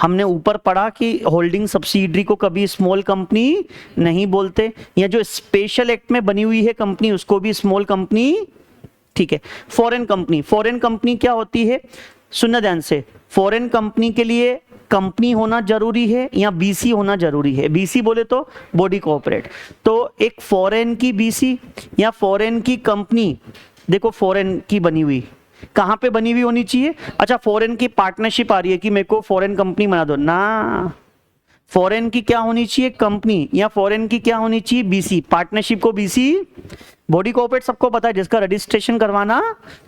हमने ऊपर पढ़ा कि होल्डिंग सब्सिडरी को कभी स्मॉल कंपनी नहीं बोलते, या जो स्पेशल एक्ट में बनी हुई है कंपनी उसको भी स्मॉल कंपनी, ठीक है। फॉरेन कंपनी, फॉरेन कंपनी क्या होती है, सुनना ध्यान से, फॉरेन कंपनी के लिए कंपनी होना जरूरी है या बीसी होना जरूरी है। बीसी बोले तो बॉडी कोऑपरेट, तो एक फॉरेन की बीसी या फॉरेन की कंपनी, देखो फॉरेन की बनी हुई, कहां पे बनी हुई होनी चाहिए, अच्छा फॉरेन की पार्टनरशिप आ रही है कि मेरे को फॉरेन कंपनी बना दो ना, फॉरेन की क्या होनी चाहिए, कंपनी, या फॉरेन की क्या होनी चाहिए, बीसी। पार्टनरशिप को बीसी, बॉडी कोऑपरेट सबको पता है जिसका रजिस्ट्रेशन करवाना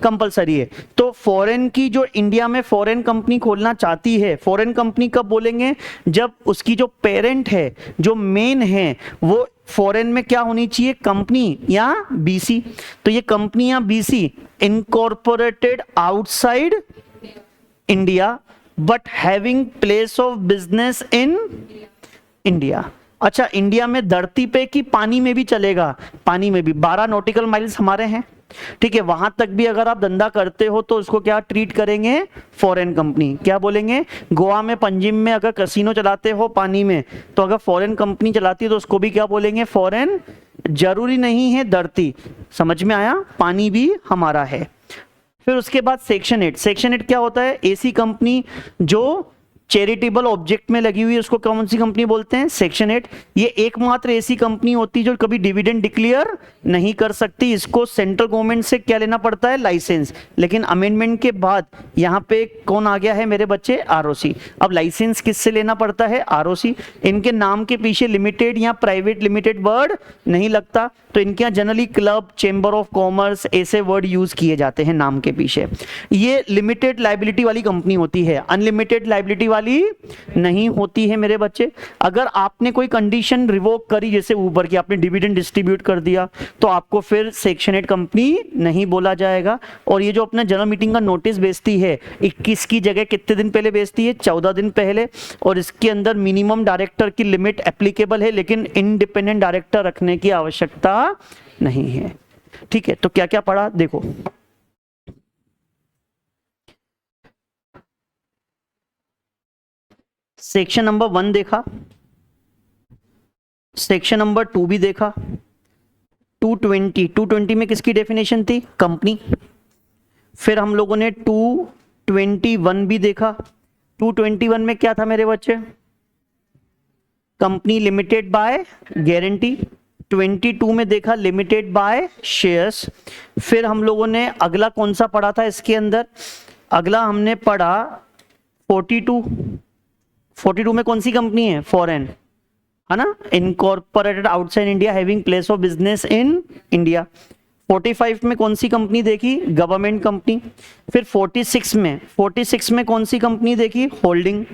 कंपलसरी है। तो फॉरेन की जो इंडिया में फॉरेन कंपनी खोलना चाहती है, फॉरेन कंपनी कब बोलेंगे, जब उसकी जो पेरेंट है, जो मेन है, वो फॉरेन में क्या होनी चाहिए, कंपनी या बीसी। तो ये कंपनी या BC incorporated outside India but having place of business in India. अच्छा, इंडिया में धरती पे कि पानी में भी चलेगा? पानी में भी। 12 नॉटिकल माइल्स हमारे हैं, ठीक है, वहां तक भी अगर आप धंधा करते हो तो उसको क्या ट्रीट करेंगे? Foreign company. क्या बोलेंगे? गोवा में, पंजिम में अगर कैसीनो चलाते हो पानी में, तो अगर फॉरेन कंपनी चलाती है तो उसको भी क्या बोलेंगे? फॉरेन। जरूरी नहीं है धरती, समझ में आया? पानी भी हमारा है। फिर उसके बाद सेक्शन 8। सेक्शन 8 क्या होता है? ऐसी कंपनी जो चैरिटेबल ऑब्जेक्ट में लगी हुई है उसको कौन सी कंपनी बोलते हैं? सेक्शन 8। ये एकमात्र ऐसी कंपनी होती है जो कभी डिविडेंड डिक्लेयर नहीं कर सकती। इसको सेंट्रल गवर्नमेंट से क्या लेना पड़ता है? लाइसेंस। लेकिन अमेंडमेंट के बाद यहाँ पे कौन आ गया है मेरे बच्चे? आरओसी। अब लाइसेंस किससे लेना पड़ता है? आरओसी। इनके नाम के पीछे लिमिटेड या प्राइवेट लिमिटेड वर्ड नहीं लगता, तो इनके यहाँ generally club, chamber of commerce ऐसे वर्ड यूज किए जाते हैं नाम के पीछे। ये लिमिटेड लाइबिलिटी वाली कंपनी होती है, अनलिमिटेड लाइबिलिटी वाली नहीं होती है मेरे बच्चे। अगर आपने कोई कंडीशन रिवोक करी, जैसे ऊपर की आपने डिविडेंड डिस्ट्रीब्यूट कर दिया, तो आपको फिर सेक्शन 8 कंपनी नहीं बोला जाएगा। और ये जो अपना जनरल मीटिंग का नोटिस भेजती है 21 की जगह कितने दिन पहले भेजती है? 14 दिन पहले। और इसके अंदर मिनिमम डायरेक्टर की लिमिट एप्लीकेबल है, लेकिन इंडिपेंडेंट डायरेक्टर रखने की आवश्यकता नहीं है। ठीक है, तो क्या क्या पढ़ा देखो। सेक्शन नंबर 1 देखा, सेक्शन नंबर 2 भी देखा। 220 में किसकी डेफिनेशन थी? कंपनी। फिर हम लोगों ने 221 भी देखा। 221 में क्या था मेरे बच्चे? Company limited by guarantee. 22 में देखा लिमिटेड बाय शेयर्स। फिर हम लोगों ने अगला कौन सा पढ़ा था इसके अंदर? अगला हमने पढ़ा 42 में कौन सी कंपनी है? फॉरेन, है ना? Incorporated outside India having place of business in India. 45 में कौन सी कंपनी देखी? Government company. फिर 46 में कौन सी कंपनी देखी? होल्डिंग।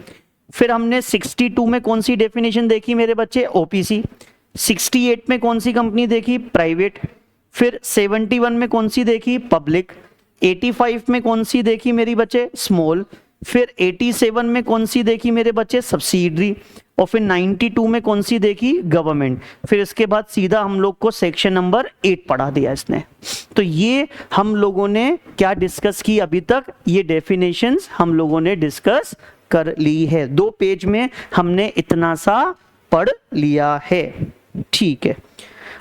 फिर हमने 62 में कौन सी डेफिनेशन देखी मेरे बच्चे? ओपीसी। 68 में कौन सी कंपनी देखी? प्राइवेट। फिर 71 में कौन सी देखी? पब्लिक। 85 में कौन सी देखी मेरी बच्चे? स्मॉल। फिर 87 में कौन सी देखी मेरे बच्चे? सब्सिडरी। और फिर 92 में कौन सी देखी? गवर्नमेंट। फिर इसके बाद सीधा हम लोग को सेक्शन नंबर 8 पढ़ा दिया इसने। तो ये हम लोगों ने क्या डिस्कस की अभी तक? ये डेफिनेशंस हम लोगों ने डिस्कस कर ली है। 2 पेज में हमने इतना सा पढ़ लिया है। ठीक है,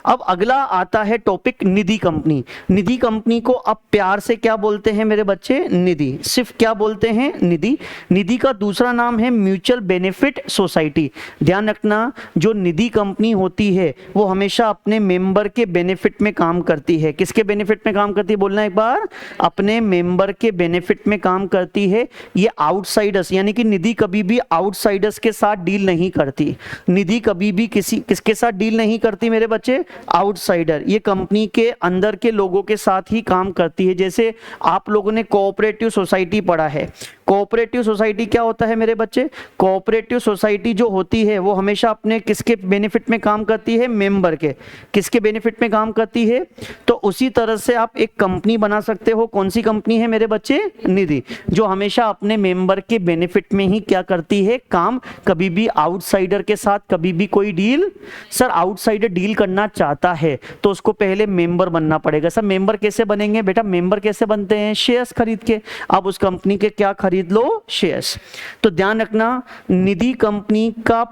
अब अगला आता है टॉपिक निधि कंपनी। निधि कंपनी को अब प्यार से क्या बोलते हैं मेरे बच्चे? निधि। सिर्फ क्या बोलते हैं? निधि। निधि का दूसरा नाम है म्यूचुअल बेनिफिट सोसाइटी। ध्यान रखना, जो निधि कंपनी होती है वो हमेशा अपने मेंबर के बेनिफिट में काम करती है। किसके बेनिफिट में काम करती है? बोलना एक बार। अपने मेंबर के बेनिफिट में काम करती है। ये आउटसाइडर्स, यानी कि निधि कभी भी आउटसाइडर्स के साथ डील नहीं करती। निधि कभी भी किसके साथ डील नहीं करती मेरे बच्चे? आउटसाइडर। ये कंपनी के अंदर के लोगों के साथ ही काम करती है। जैसे आप लोगों ने कोऑपरेटिव सोसाइटी पढ़ा है। कोऑपरेटिव सोसाइटी क्या होता है मेरे बच्चे? कोऑपरेटिव सोसाइटी जो होती है वो हमेशा अपने किसके बेनिफिट में काम करती है? मेंबर के। किसके बेनिफिट में काम करती है? तो उसी तरह से आप एक कंपनी बना सकते हो। कौन सी कंपनी है मेरे बच्चे? निधि, जो हमेशा अपने मेंबर के बेनिफिट में ही क्या करती है? काम। कभी भी आउटसाइडर के साथ कभी भी कोई डील। सर आउटसाइडर डील करना चाहता है तो उसको पहले मेंबर बनना पड़ेगा। सर मेंबर कैसे बनेंगे? बेटा मेंबर कैसे बनते हैं? शेयर्स खरीद के। अब उस कंपनी के क्या खरीद लो? शेयर्स। तो ध्यान रखना, निधि कंपनी का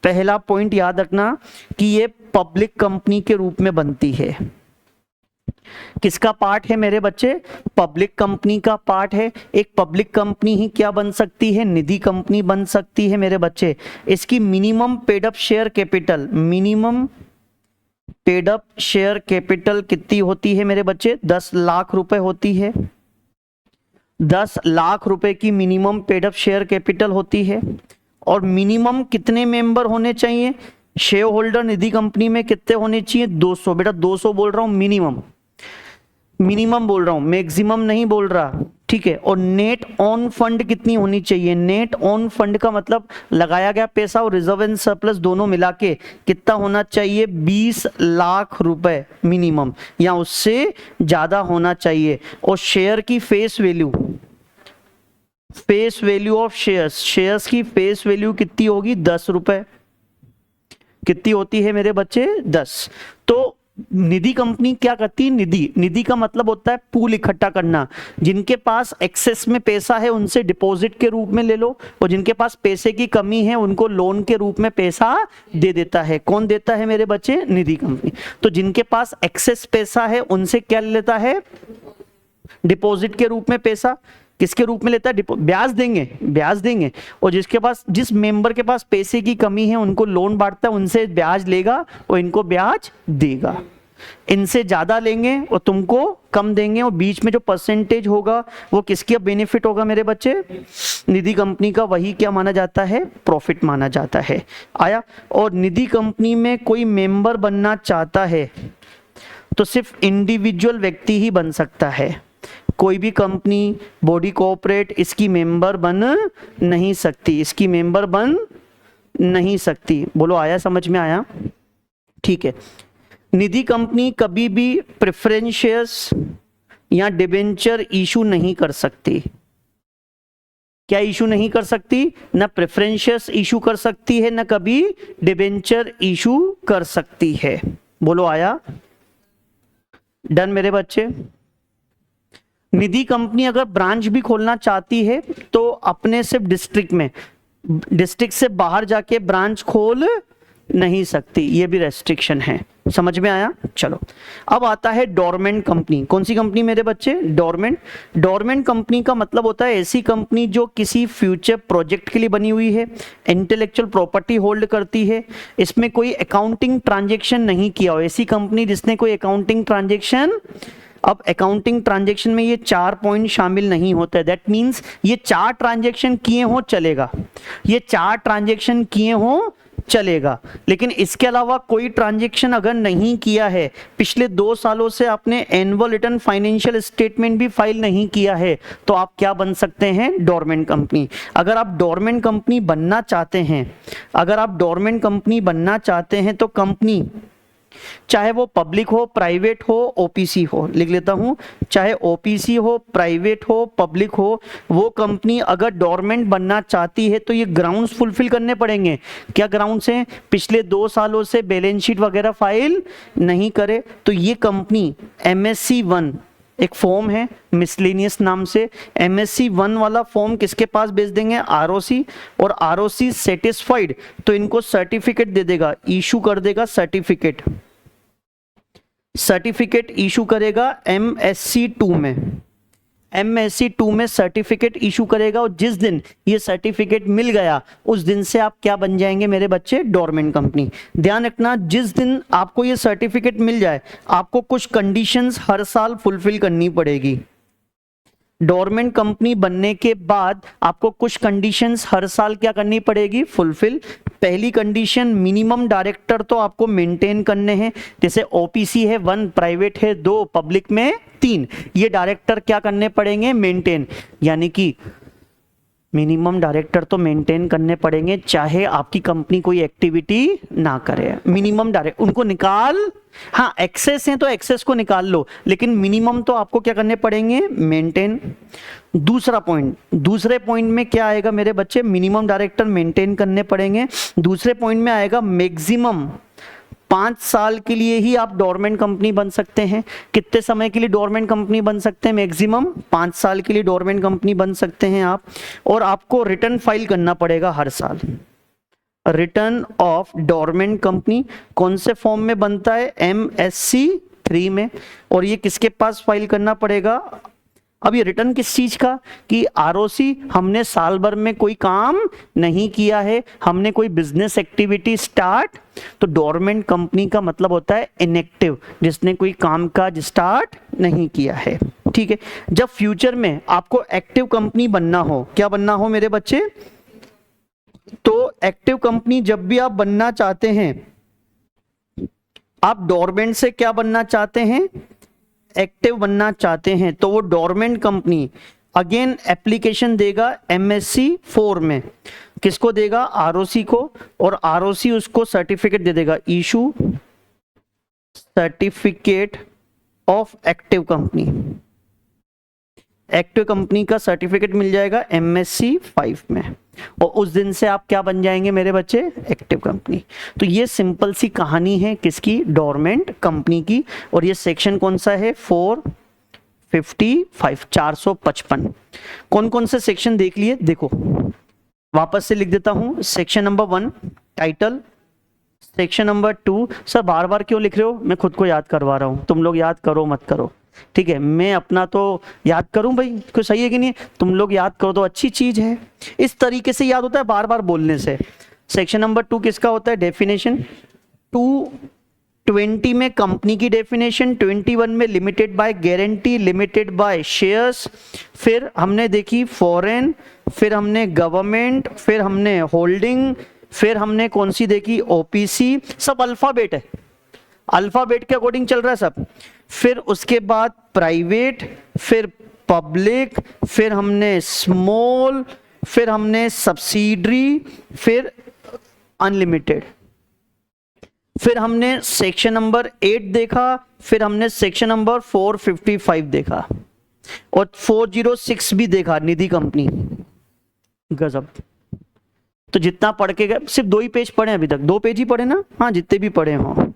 पहला पॉइंट याद रखना कि ये पब्लिक कंपनी के रूप में बनती है। किसका पार्ट है मेरे बच्चे? पब्लिक कंपनी का पार्ट है। एक पब्लिक कंपनी ही क्या बन सकती है? निधि कंपनी बन सकती है मेरे बच्चे। इसकी minimum paid up share capital, minimum paid up share capital कितनी होती है मेरे बच्चे? 10 लाख रुपए होती है। 10 लाख रुपए की minimum paid up share capital होती है। और मिनिमम कितने मेंबर होने चाहिए? शेयर होल्डर निधि कंपनी में कितने होने चाहिए? 200। बेटा 200 बोल रहा हूं, मिनिमम। मिनिमम बोल रहा हूं, मैक्सिमम नहीं बोल रहा। ठीक है। और नेट ऑन फंड कितनी होनी चाहिए? नेट ऑन फंड का मतलब लगाया गया पैसा और रिजर्व एंड सरप्लस दोनों मिला के कितना होना चाहिए? 20 लाख रुपए मिनिमम, या उससे ज्यादा होना चाहिए। और शेयर की face value, face value of shares, shares की फेस वैल्यू कितनी होगी? 10 रुपए। कितनी होती है मेरे बच्चे? 10। तो निधि कंपनी क्या करती है? निधि, निधि का मतलब होता है पूल इकट्ठा करना। जिनके पास एक्सेस में पैसा है उनसे डिपॉजिट के रूप में ले लो, और जिनके पास पैसे की कमी है उनको लोन के रूप में पैसा दे देता है। कौन देता है मेरे बच्चे? निधि कंपनी। तो जिनके पास एक्सेस पैसा है उनसे क्या लेता है? डिपॉजिट के रूप में पैसा। किसके रूप में लेता है? ब्याज देंगे, ब्याज देंगे। और जिसके पास, जिस मेंबर के पास पैसे की कमी है उनको लोन बांटता है, उनसे ब्याज लेगा और इनको ब्याज देगा। इनसे ज्यादा लेंगे और तुमको कम देंगे, और बीच में जो परसेंटेज होगा वो किसके बेनिफिट होगा मेरे बच्चे? निधि कंपनी का। वही क्या माना जाता है? प्रॉफिट माना जाता है। आया? और निधि कंपनी में कोई मेंबर बनना चाहता है तो सिर्फ इंडिविजुअल व्यक्ति ही बन सकता है। कोई भी कंपनी, बॉडी कॉर्पोरेट इसकी मेंबर बन नहीं सकती, इसकी मेंबर बन नहीं सकती। बोलो आया? समझ में आया? ठीक है। निधि कंपनी कभी भी प्रेफरेंस शेयर्स या डिबेंचर इशू नहीं कर सकती। क्या इशू नहीं कर सकती? ना प्रेफरेंस शेयर्स इशू कर सकती है, ना कभी डिबेंचर इशू कर सकती है। बोलो आया? डन मेरे बच्चे। निधि कंपनी अगर ब्रांच भी खोलना चाहती है तो अपने सिर्फ डिस्ट्रिक्ट में, डिस्ट्रिक्ट से बाहर जाके ब्रांच खोल नहीं सकती, ये भी रेस्ट्रिक्शन है। समझ में आया? चलो, अब आता है डोरमेंट कंपनी। कौन सी कंपनी मेरे बच्चे? डोरमेंट। डोरमेंट कंपनी का मतलब होता है ऐसी कंपनी जो किसी फ्यूचर प्रोजेक्ट के लिए बनी हुई है, इंटेलेक्चुअल प्रॉपर्टी होल्ड करती है, इसमें कोई अकाउंटिंग ट्रांजेक्शन नहीं किया हो। ऐसी कंपनी जिसने कोई अकाउंटिंग ट्रांजेक्शन, अब अकाउंटिंग ट्रांजेक्शन में ये 4 पॉइंट शामिल नहीं होते हैं। दैट मीन्स ये 4 ट्रांजेक्शन किए हो चलेगा, ये 4 ट्रांजेक्शन किए हो चलेगा, लेकिन इसके अलावा कोई ट्रांजेक्शन अगर नहीं किया है, पिछले 2 सालों से आपने एनुअल रिटर्न, फाइनेंशियल स्टेटमेंट भी फाइल नहीं किया है, तो आप क्या बन सकते हैं? Dormant company. अगर आप डोरमेंट कंपनी बनना चाहते हैं, अगर आप डोरमेंट कंपनी बनना चाहते हैं तो कंपनी, चाहे वो पब्लिक हो, प्राइवेट हो, ओपीसी हो, लिख लेता हूं, चाहे ओपीसी हो, प्राइवेट हो, पब्लिक हो, वो कंपनी अगर डोरमेंट बनना चाहती है तो ये ग्राउंड्स फुलफिल करने पड़ेंगे। क्या ग्राउंड्स हैं? पिछले 2 सालों से बैलेंस शीट वगैरह फाइल नहीं करे तो ये कंपनी MSC 1, एक फॉर्म है मिसलेनियस नाम से, MSC 1 वाला फॉर्म किसके पास भेज देंगे? ROC, और ROC सेटिस्फाइड तो इनको सर्टिफिकेट दे देगा, इशू कर देगा सर्टिफिकेट, सर्टिफिकेट इशू करेगा MSC 2 में, MSC 2 में सर्टिफिकेट इशू करेगा। और जिस दिन ये सर्टिफिकेट मिल गया उस दिन से आप क्या बन जाएंगे मेरे बच्चे? Dormant company. ध्यान रखना, जिस दिन आपको ये सर्टिफिकेट मिल जाए आपको कुछ कंडीशंस हर साल फुलफिल करनी पड़ेगी। डोरमेंट कंपनी बनने के बाद आपको कुछ कंडीशंस हर साल क्या करनी पड़ेगी? फुलफिल। पहली कंडीशन, मिनिमम डायरेक्टर तो आपको मेंटेन करने हैं, जैसे ओपीसी है 1, प्राइवेट है 2, पब्लिक में 3, ये डायरेक्टर क्या करने पड़ेंगे? मेंटेन। यानी कि मिनिमम डायरेक्टर तो मेंटेन करने पड़ेंगे चाहे आपकी कंपनी कोई एक्टिविटी ना करे। मिनिमम डायरेक्टर उनको निकाल, हाँ एक्सेस है तो एक्सेस को निकाल लो, लेकिन मिनिमम तो आपको क्या करने पड़ेंगे? मेंटेन। दूसरा पॉइंट, दूसरे पॉइंट में क्या आएगा मेरे बच्चे? मिनिमम डायरेक्टर मेंटेन करने पड़ेंगे। दूसरे पॉइंट में आएगा मैक्सिमम 5 साल के लिए ही आप डोरमेंट कंपनी बन सकते हैं। कितने समय के लिए डोरमेंट कंपनी बन सकते हैं? मैक्सिमम 5 साल के लिए डोरमेंट कंपनी बन सकते हैं आप। और आपको रिटर्न फाइल करना पड़ेगा हर साल। रिटर्न ऑफ डोरमेंट कंपनी कौन से फॉर्म में बनता है? MSC 3 में। और ये किसके पास फाइल करना पड़ेगा? अब ये रिटर्न किस चीज का? कि ROC हमने साल भर में कोई काम नहीं किया है, हमने कोई बिजनेस एक्टिविटी स्टार्ट, तो डोरमेंट कंपनी का मतलब होता है इनएक्टिव, जिसने कोई काम काज स्टार्ट नहीं किया है। ठीक है। जब फ्यूचर में आपको एक्टिव कंपनी बनना हो, क्या बनना हो मेरे बच्चे? तो एक्टिव कंपनी जब भी आप बनना चाहते हैं, आप डोरमेंट से क्या बनना चाहते हैं? एक्टिव बनना चाहते हैं, तो वो डोरमेंट कंपनी अगेन एप्लीकेशन देगा MSc 4 में, किसको देगा, ROC को, और ROC उसको सर्टिफिकेट दे देगा, issue certificate of active company, active company का सर्टिफिकेट मिल जाएगा MSc 5 में, और उस दिन से आप क्या बन जाएंगे मेरे बच्चे, एक्टिव कंपनी। तो ये सिंपल सी कहानी है किसकी, डोरमेंट कंपनी की। और ये सेक्शन कौन सा है, 455, 455। कौन कौन से सेक्शन देख लिए, देखो वापस से लिख देता हूं। Section number 1 title, section number 2, sir बार बार क्यों लिख रहे हो, मैं खुद को याद करवा रहा हूं, तुम लोग याद करो मत करो, ठीक है, मैं अपना तो याद करूं भाई, कुछ सही है कि नहीं, तुम लोग याद करो तो अच्छी चीज है, इस तरीके से याद होता है बार बार बोलने से। सेक्शन नंबर 2 किसका होता है, डेफिनेशन। 220 में कंपनी की डेफिनेशन, 21 में limited by guarantee, limited by shares, फिर हमने देखी फॉरेन, फिर हमने गवर्नमेंट, फिर हमने होल्डिंग, फिर हमने कौन सी देखी, OPC, सब अल्फाबेट है, अल्फाबेट के अकॉर्डिंग चल रहा है सब। फिर उसके बाद प्राइवेट, फिर पब्लिक, फिर हमने स्मॉल, फिर हमने सब्सिडरी, फिर अनलिमिटेड, फिर हमने सेक्शन नंबर 8 देखा, फिर हमने सेक्शन नंबर 455 देखा, और 406 भी देखा, निधि कंपनी। गजब, तो जितना पढ़ के गए, सिर्फ 2 ही पेज पढ़े अभी तक, 2 पेज ही पढ़े ना, हाँ जितने भी पढ़े हों,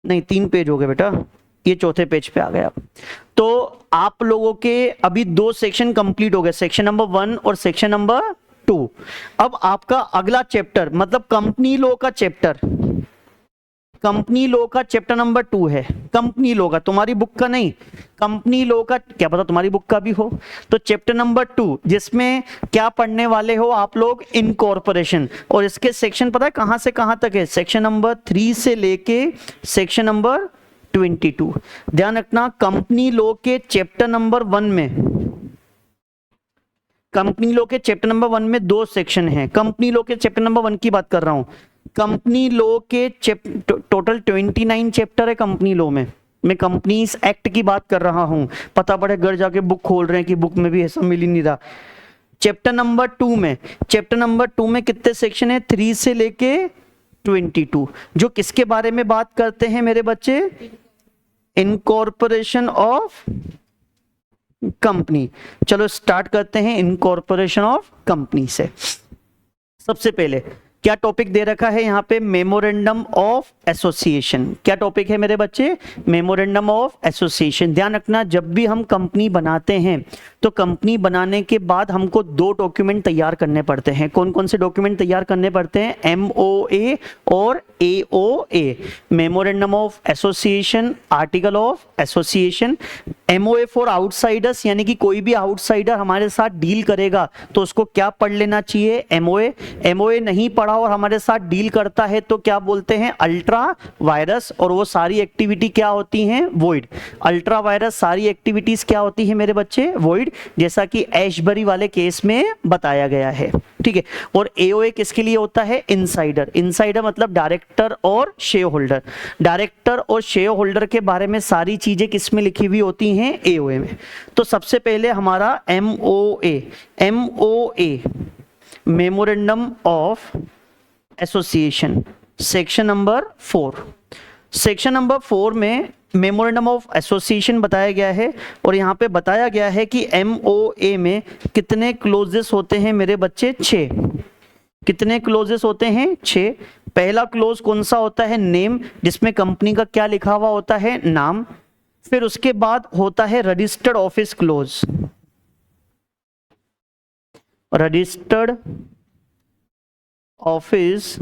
नहीं 3 पेज हो गए बेटा, ये चौथे पेज पे आ गया। तो आप लोगों के अभी 2 सेक्शन कंप्लीट हो गए, सेक्शन नंबर 1 और सेक्शन नंबर 2। अब आपका अगला चैप्टर, मतलब कंपनी लॉ का चैप्टर, कंपनी लॉ का चैप्टर नंबर 2 है, कंपनी लॉ का, तुम्हारी बुक का नहीं, कंपनी लॉ का, क्या पता तुम्हारी बुक का भी हो। तो चैप्टर नंबर 2 जिसमें क्या पढ़ने वाले हो आप लोग, इनकॉर्पोरेशन, और इसके सेक्शन पता है कहां से कहां तक है, सेक्शन नंबर 3 से लेके सेक्शन नंबर 22। ध्यान रखना, कंपनी लॉ के चैप्टर नंबर 1 में, कंपनी लॉ के चैप्टर नंबर 1 में 2 सेक्शन हैं। कंपनी लॉ के चैप्टर नंबर 1 की बात कर रहा हूं। कंपनी लॉ के टोटल 29 चैप्टर है कंपनी लॉ में, मैं कंपनीज एक्ट की बात कर रहा हूं। पता पड़े घर जाके बुक खोल रहे हैं कि बुक में भी ऐसा मिल ही नहीं रहा। चैप्टर नंबर 2 में, चैप्टर नंबर 2 में कितने सेक्शन है, 3 से लेके 22, जो किसके बारे में बात करते हैं मेरे बच्चे, इनकॉर्पोरेशन ऑफ कंपनी। चलो स्टार्ट करते हैं इनकॉर्पोरेशन ऑफ कंपनी से। सबसे पहले क्या टॉपिक दे रखा है यहाँ पे, मेमोरेंडम ऑफ एसोसिएशन। क्या टॉपिक है मेरे बच्चे, मेमोरेंडम ऑफ एसोसिएशन। ध्यान रखना, जब भी हम कंपनी बनाते हैं तो कंपनी बनाने के बाद हमको 2 डॉक्यूमेंट तैयार करने पड़ते हैं। कौन कौन से डॉक्यूमेंट तैयार करने पड़ते हैं, MOA और AOA, memorandum of association, article of association. MOA for outsiders, यानी कि कोई भी आउटसाइडर हमारे साथ डील करेगा तो उसको क्या पढ़ लेना चाहिए, MOA। MOA नहीं पढ़ा और हमारे साथ डील करता है तो क्या बोलते हैं, अल्ट्रा वायरस, और वो सारी एक्टिविटी क्या होती हैं, वॉइड। अल्ट्रा वायरस सारी एक्टिविटीज क्या होती है मेरे बच्चे, वॉइड, जैसा कि एशबरी वाले केस में बताया गया है, ठीक है। और AOA किसके लिए होता है, इनसाइडर। इनसाइडर मतलब डायरेक्टर और शेयर होल्डर। डायरेक्टर और शेयर होल्डर के बारे में सारी चीजें किसमें लिखी हुई होती हैं, AOA में। तो सबसे पहले हमारा MOA, memorandum of association, section number 4। Section number 4 में मेमोरेंडम ऑफ एसोसिएशन बताया गया है, और यहाँ पे बताया गया है कि MOA में कितने क्लोजेस होते हैं मेरे बच्चे, 6। कितने क्लोजेस होते हैं, 6। पहला क्लोज कौन सा होता है, नेम, जिसमें कंपनी का क्या लिखा हुआ होता है, नाम। फिर उसके बाद होता है registered office close, registered office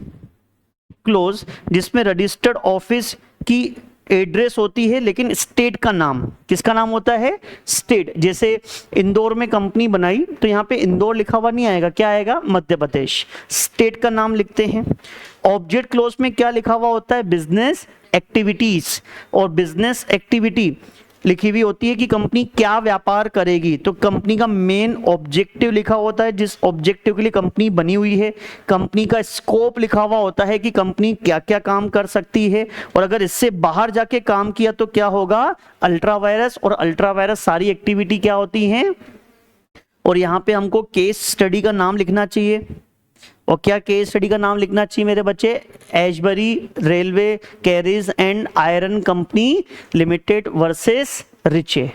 close, जिसमें रजिस्टर्ड ऑफिस की एड्रेस होती है लेकिन स्टेट का नाम, किसका नाम होता है, स्टेट। जैसे इंदौर में कंपनी बनाई तो यहाँ पे इंदौर लिखा हुआ नहीं आएगा, क्या आएगा, मध्य प्रदेश, स्टेट का नाम लिखते हैं। ऑब्जेक्ट क्लोज में क्या लिखा हुआ होता है, बिजनेस एक्टिविटीज, और बिजनेस एक्टिविटी लिखी हुई होती है कि कंपनी क्या व्यापार करेगी, तो कंपनी का मेन ऑब्जेक्टिव लिखा होता है, जिस ऑब्जेक्टिव के लिए कंपनी बनी हुई है। कंपनी का स्कोप लिखा हुआ होता है कि कंपनी क्या क्या काम कर सकती है, और अगर इससे बाहर जाके काम किया तो क्या होगा, अल्ट्रा वायरस। और अल्ट्रा वायरस सारी एक्टिविटी क्या होती है, और यहाँ पे हमको केस स्टडी का नाम लिखना चाहिए। और क्या केस स्टडी का नाम लिखना चाहिए मेरे बच्चे, Ashbury railway carriage and iron company limited versus Riche.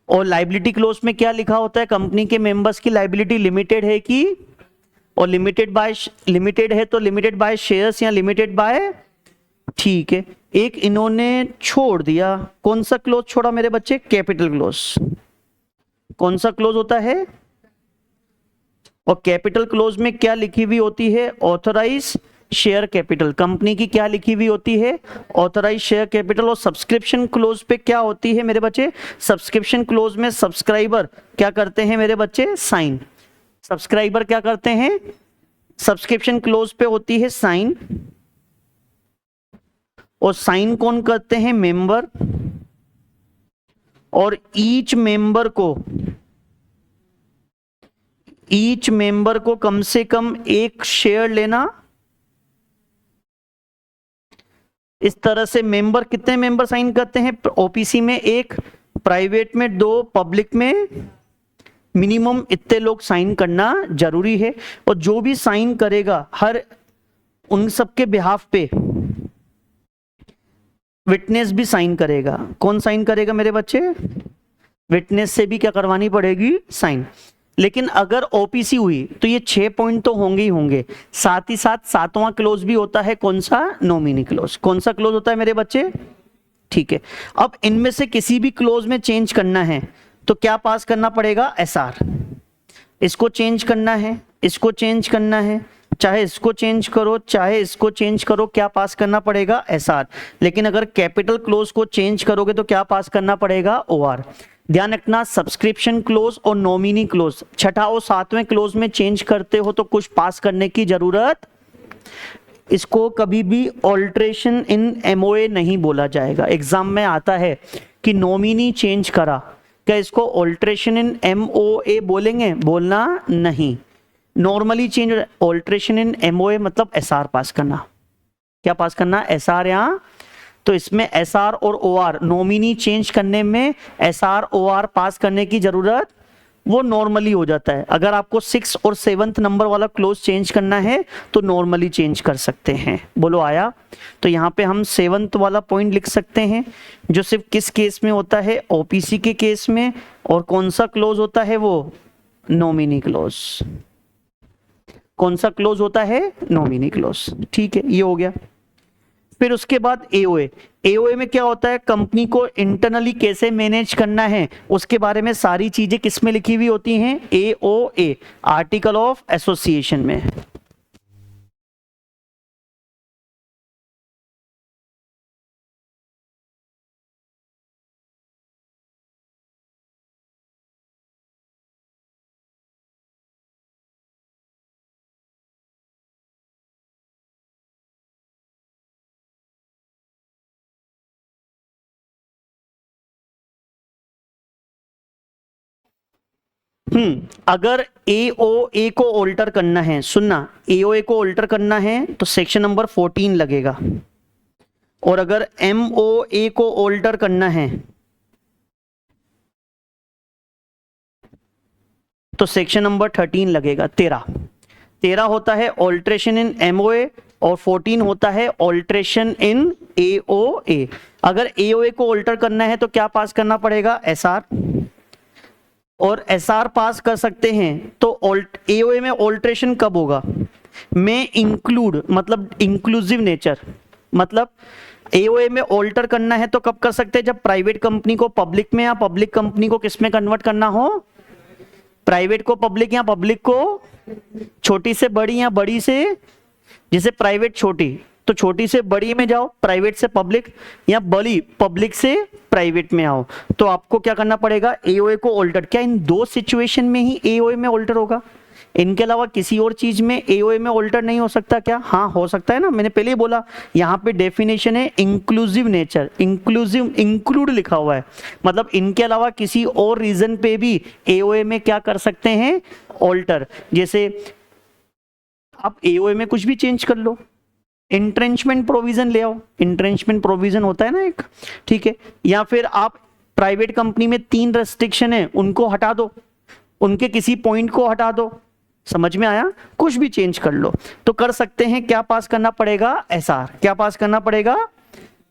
और लाइबिलिटी क्लोज में क्या लिखा होता है, कंपनी के मेंबर्स की लाइबिलिटी लिमिटेड है कि, और लिमिटेड है तो लिमिटेड बाय शेयर्स या लिमिटेड बाय, ठीक है। एक इन्होंने छोड़ दिया, कौन सा क्लोज छोड़ा मेरे बच्चे, कैपिटल क्लोज। कौन सा क्लोज होता है, और कैपिटल क्लोज में क्या लिखी हुई होती है, ऑथराइज शेयर कैपिटल। कंपनी की क्या लिखी हुई होती है, ऑथराइज शेयर कैपिटल। और सब्सक्रिप्शन क्लोज पे क्या होती है मेरे बच्चे, सब्सक्रिप्शन क्लोज में सब्सक्राइबर क्या करते हैं मेरे बच्चे, साइन। सब्सक्राइबर क्या करते हैं, सब्सक्रिप्शन क्लोज पे होती है साइन, और साइन कौन करते हैं, मेंबर। और ईच मेंबर को कम से कम एक शेयर लेना। इस तरह से मेंबर, कितने मेंबर साइन करते हैं, ओपीसी में एक, प्राइवेट में दो, पब्लिक में मिनिमम इतने लोग साइन करना जरूरी है। और जो भी साइन करेगा हर उन सबके बिहाफ पे विटनेस भी साइन करेगा। कौन साइन करेगा मेरे बच्चे, विटनेस से भी क्या करवानी पड़ेगी, साइन। लेकिन अगर ओपीसी हुई तो ये 6 पॉइंट तो होंगे ही होंगे, साथ ही साथ 7वां क्लोज भी होता है, कौन सा, नॉमिनी क्लोज। कौन सा क्लोज होता है मेरे बच्चे, ठीक है। अब इनमें से किसी भी क्लोज में चेंज करना है तो क्या पास करना पड़ेगा, एसआर। इसको चेंज करना है, इसको चेंज करना है, चाहे इसको चेंज करो चाहे इसको चेंज करो, क्या पास करना पड़ेगा, एसआर। लेकिन अगर कैपिटल क्लोज को चेंज करोगे तो क्या पास करना पड़ेगा, ओआर। ध्यान रखना, सब्सक्रिप्शन क्लोज और नॉमिनी क्लोज 6ठा और 7वें क्लोज में चेंज करते हो तो कुछ पास करने की जरूरत, इसको कभी भी ऑल्ट्रेशन इन एमओए नहीं बोला जाएगा। एग्जाम में आता है कि नॉमिनी चेंज करा, क्या इसको ऑल्ट्रेशन इन एमओए बोलेंगे, बोलना नहीं। नॉर्मली चेंज, ऑल्ट्रेशन इन एमओए मतलब एसआर पास करना। क्या पास करना, एसआर। यहां तो इसमें एसआर और ओआर, नॉमिनी चेंज करने में एसआर ओआर पास करने की जरूरत, वो नॉर्मली हो जाता है। अगर आपको 6 और 7th नंबर वाला क्लोज चेंज करना है तो नॉर्मली चेंज कर सकते हैं। बोलो आया। तो यहाँ पे हम 7th वाला पॉइंट लिख सकते हैं, जो सिर्फ किस केस में होता है, ओपीसी के केस में। और कौन सा क्लोज होता है वो, नॉमिनी क्लोज। कौन सा क्लोज होता है, नॉमिनी क्लोज, ठीक है, ये हो गया। फिर उसके बाद एओए। एओए में क्या होता है, कंपनी को इंटरनली कैसे मैनेज करना है उसके बारे में सारी चीजें किसमें लिखी हुई होती हैं, एओए, आर्टिकल ऑफ एसोसिएशन में। अगर एओए को ऑल्टर करना है, सुनना, एओए को ऑल्टर करना है तो सेक्शन नंबर 14 लगेगा। और अगर एमओए को ऑल्टर करना है तो सेक्शन नंबर 13 लगेगा। 13 होता है ऑल्ट्रेशन इन एमओए और 14 होता है ऑल्ट्रेशन इन एओए। अगर एओए को ऑल्टर करना है तो क्या पास करना पड़ेगा, एसआर। और एसआर पास कर सकते हैं तो एओए में ऑल्ट्रेशन कब होगा, में इंक्लूड मतलब इंक्लूसिव नेचर, मतलब एओए में ऑल्टर करना है तो कब कर सकते हैं, जब प्राइवेट कंपनी को पब्लिक में या पब्लिक कंपनी को किस में कन्वर्ट करना हो, प्राइवेट को पब्लिक या पब्लिक को छोटी से बड़ी या बड़ी से, जैसे प्राइवेट छोटी तो छोटी से बड़ी में जाओ, प्राइवेट से पब्लिक, या बड़ी पब्लिक से प्राइवेट में आओ, तो आपको क्या करना पड़ेगा, एओए को ऑल्टर। क्या इन दो सिचुएशन में ही एओए में ऑल्टर होगा, इनके अलावा किसी और चीज में एओए में ऑल्टर नहीं हो सकता क्या? हाँ हो सकता है ना, मैंने पहले ही बोला, यहाँ पे डेफिनेशन है इंक्लूसिव नेचर, इंक्लूसिव, इंक्लूड लिखा हुआ है, मतलब इनके अलावा किसी और रीजन पे भी एओए में क्या कर सकते हैं? ऑल्टर। जैसे आप एओए में कुछ भी चेंज कर लो, इंट्रेंचमेंट प्रोविजन ले आओ, इंट्रेंचमेंट प्रोविजन होता है ना एक, ठीक है, या फिर आप प्राइवेट कंपनी में 3 रेस्ट्रिक्शन है उनको हटा दो, उनके किसी पॉइंट को हटा दो, समझ में आया? कुछ भी चेंज कर लो तो कर सकते हैं। क्या पास करना पड़ेगा? एसआर। क्या पास करना पड़ेगा?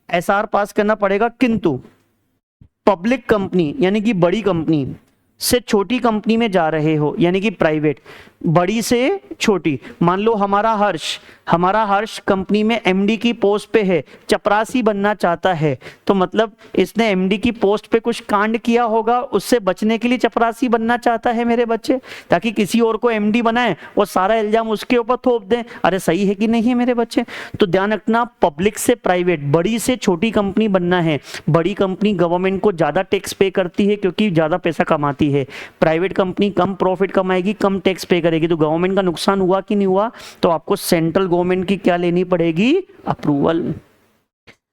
एसआर पास करना पड़ेगा। किंतु पब्लिक कंपनी यानी कि बड़ी कंपनी से छोटी कंपनी में जा रहे हो, यानी कि प्राइवेट, बड़ी से छोटी, मान लो हमारा हर्ष कंपनी में एमडी की पोस्ट पे है, चपरासी बनना चाहता है, तो मतलब इसने एमडी की पोस्ट पे कुछ कांड किया होगा, उससे बचने के लिए चपरासी बनना चाहता है मेरे बच्चे, ताकि किसी और को एमडी बनाए और सारा इल्जाम उसके ऊपर थोप दें। अरे सही है कि नहीं है मेरे बच्चे? तो ध्यान रखना, पब्लिक से प्राइवेट, बड़ी से छोटी कंपनी बनना है। बड़ी कंपनी गवर्नमेंट को ज्यादा टैक्स पे करती है क्योंकि ज्यादा पैसा कमाती है, प्राइवेट कंपनी कम प्रॉफिट कमाएगी, कम टैक्स पे करेगी, तो गवर्नमेंट का नुकसान हुआ कि नहीं हुआ? तो आपको सेंट्रल गवर्नमेंट की क्या लेनी पड़ेगी? अप्रूवल।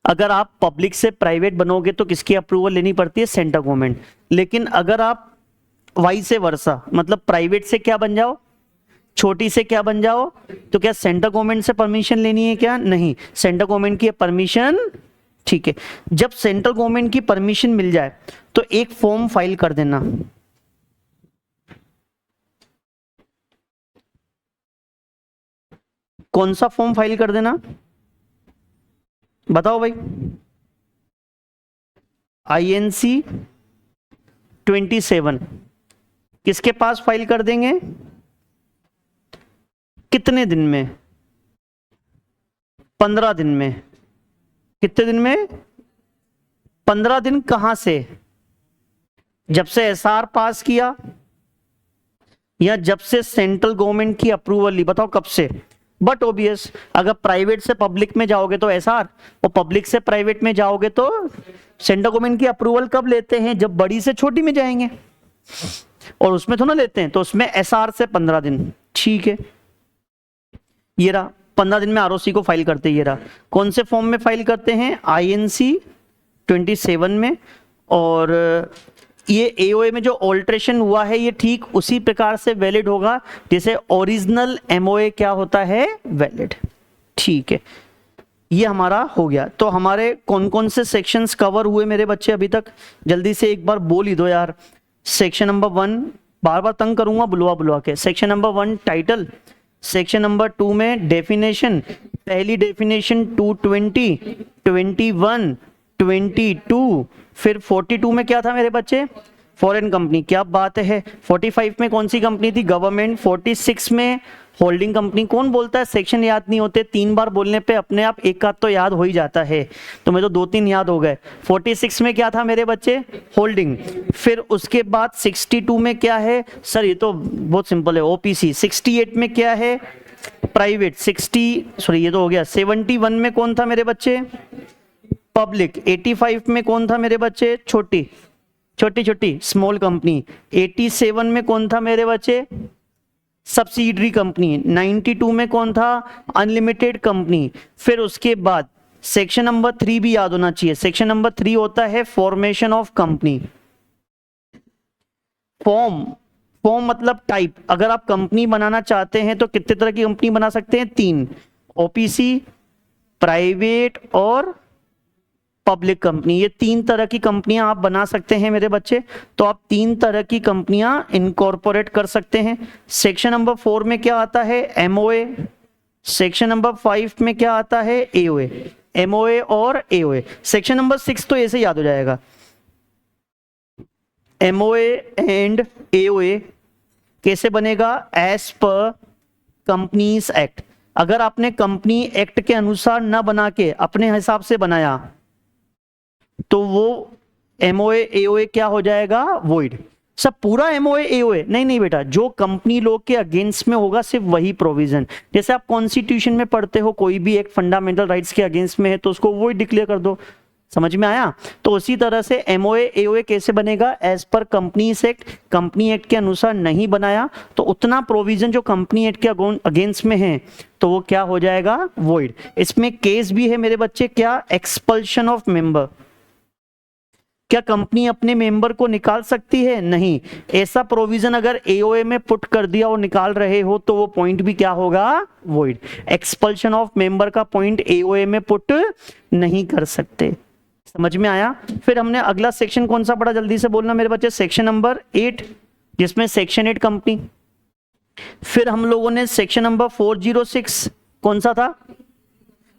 अगर आप पब्लिक से प्राइवेट बनोगे तो किसकी अप्रूवल लेनी पड़ती है? Central government. लेकिन अगर आप वाइस वर्सा, मतलब प्राइवेट से क्या बन जाओ? छोटी से क्या बन जाओ? तो क्या सेंट्रल गवर्नमेंट से परमिशन लेनी है क्या? नहीं, सेंट्रल गवर्नमेंट की परमिशन, ठीक है। जब सेंट्रल गवर्नमेंट की परमिशन मिल जाए तो एक फॉर्म फाइल कर देना, कौन सा फॉर्म फाइल कर देना बताओ भाई? INC 27 किसके पास फाइल कर देंगे? कितने दिन में? 15 दिन में। कितने दिन में? 15 दिन। कहां से? जब से एसआर पास किया या जब से सेंट्रल गवर्नमेंट की अप्रूवल ली? बताओ कब से? बट ओबियस, अगर प्राइवेट से पब्लिक में जाओगे तो एसआर, और पब्लिक से प्राइवेट में जाओगे तो सेंट्रल गवर्नमेंट की अप्रूवल कब लेते हैं? जब बड़ी से छोटी में जाएंगे, और उसमें थोड़ा लेते हैं, तो उसमें एसआर से 15 दिन। ठीक है, ये रहा 15 दिन में आरओसी को फाइल करते हैं। ये रहा, कौन से फॉर्म में फाइल करते हैं? INC 27 में। और ये एओए में जो ऑल्ट्रेशन हुआ है ये ठीक उसी प्रकार से वैलिड होगा जैसे ओरिजिनल एमओए क्या होता है? वैलिड। ठीक है, ये हमारा हो गया। तो हमारे कौन कौन से सेक्शंस कवर हुए मेरे बच्चे अभी तक? जल्दी से एक बार बोल ही दो यार। सेक्शन नंबर 1, बार बार तंग करूंगा बुलवा बुलवा के। Section number 1 title, section number 2 में डेफिनेशन, पहली डेफिनेशन 220, 21, 22, फिर 42 में क्या था मेरे बच्चे? Foreign company. क्या बात है। 45 में कौन सी कंपनी थी? गवर्नमेंट। 46 में होल्डिंग कंपनी। कौन बोलता है सेक्शन याद नहीं होते? 3 बार बोलने पे अपने आप एक आध तो याद हो ही जाता है, तो मैं तो 2-3 याद हो गए। 46 में क्या था मेरे बच्चे? होल्डिंग। फिर उसके बाद 62 में क्या है? सर ये तो बहुत सिंपल है, ओपीसी। 68 में क्या है? प्राइवेट। 71 में कौन था मेरे बच्चे? पब्लिक। 85 में कौन था मेरे बच्चे? छोटी स्मॉल कंपनी। 87 में कौन था मेरे बच्चे? Subsidiary company. 92 में कौन था? Unlimited company. फिर उसके बाद सेक्शन नंबर 3 भी याद होना चाहिए। सेक्शन नंबर 3 होता है फॉर्मेशन ऑफ कंपनी। फॉर्म मतलब टाइप। अगर आप कंपनी बनाना चाहते हैं तो कितने तरह की कंपनी बना सकते हैं? 3, ओपीसी, प्राइवेट और पब्लिक कंपनी। ये 3 तरह की कंपनियां आप बना सकते हैं मेरे बच्चे। तो आप 3 तरह की कंपनियां इनकॉर्पोरेट कर सकते हैं। सेक्शन नंबर 4 में क्या आता है? एमओए। सेक्शन नंबर 5 में क्या आता है? एओए। एमओए और एओए। सेक्शन नंबर 6 तो ऐसे याद हो जाएगा, एमओए एंड एओए कैसे बनेगा? एज पर कंपनीज एक्ट। अगर आपने कंपनी एक्ट के अनुसार ना बना के अपने हिसाब से बनाया तो वो एमओए एओए क्या हो जाएगा? वॉइड। सब पूरा एमओए एओए नहीं बेटा, जो कंपनी लॉ के अगेंस्ट में होगा सिर्फ वही प्रोविजन। जैसे आप कॉन्स्टिट्यूशन में पढ़ते हो कोई भी एक फंडामेंटल राइट्स के अगेंस्ट में है तो उसको वॉइड डिक्लेयर कर दो। समझ में आया? तो उसी तरह से एमओए एओए कैसे बनेगा? एज पर कंपनीज एक्ट, कंपनी एक्ट के अनुसार नहीं बनाया तो उतना प्रोविजन जो कंपनी एक्ट के अगेंस्ट में है तो वो क्या हो जाएगा? वॉइड। इसमें केस भी है मेरे बच्चे, क्या? Expulsion of member. क्या कंपनी अपने मेंबर को निकाल सकती है? नहीं। ऐसा प्रोविजन अगर एओए में पुट कर दिया और निकाल रहे हो तो वो पॉइंट भी क्या होगा? वॉइड। एक्सपल्शन ऑफ मेंबर का पॉइंट एओए में पुट नहीं कर सकते। समझ में आया? फिर हमने अगला सेक्शन कौन सा पढ़ा, जल्दी से बोलना मेरे बच्चे? सेक्शन नंबर 8, जिसमें सेक्शन 8 कंपनी। फिर हम लोगों ने सेक्शन नंबर 406 कौन सा था?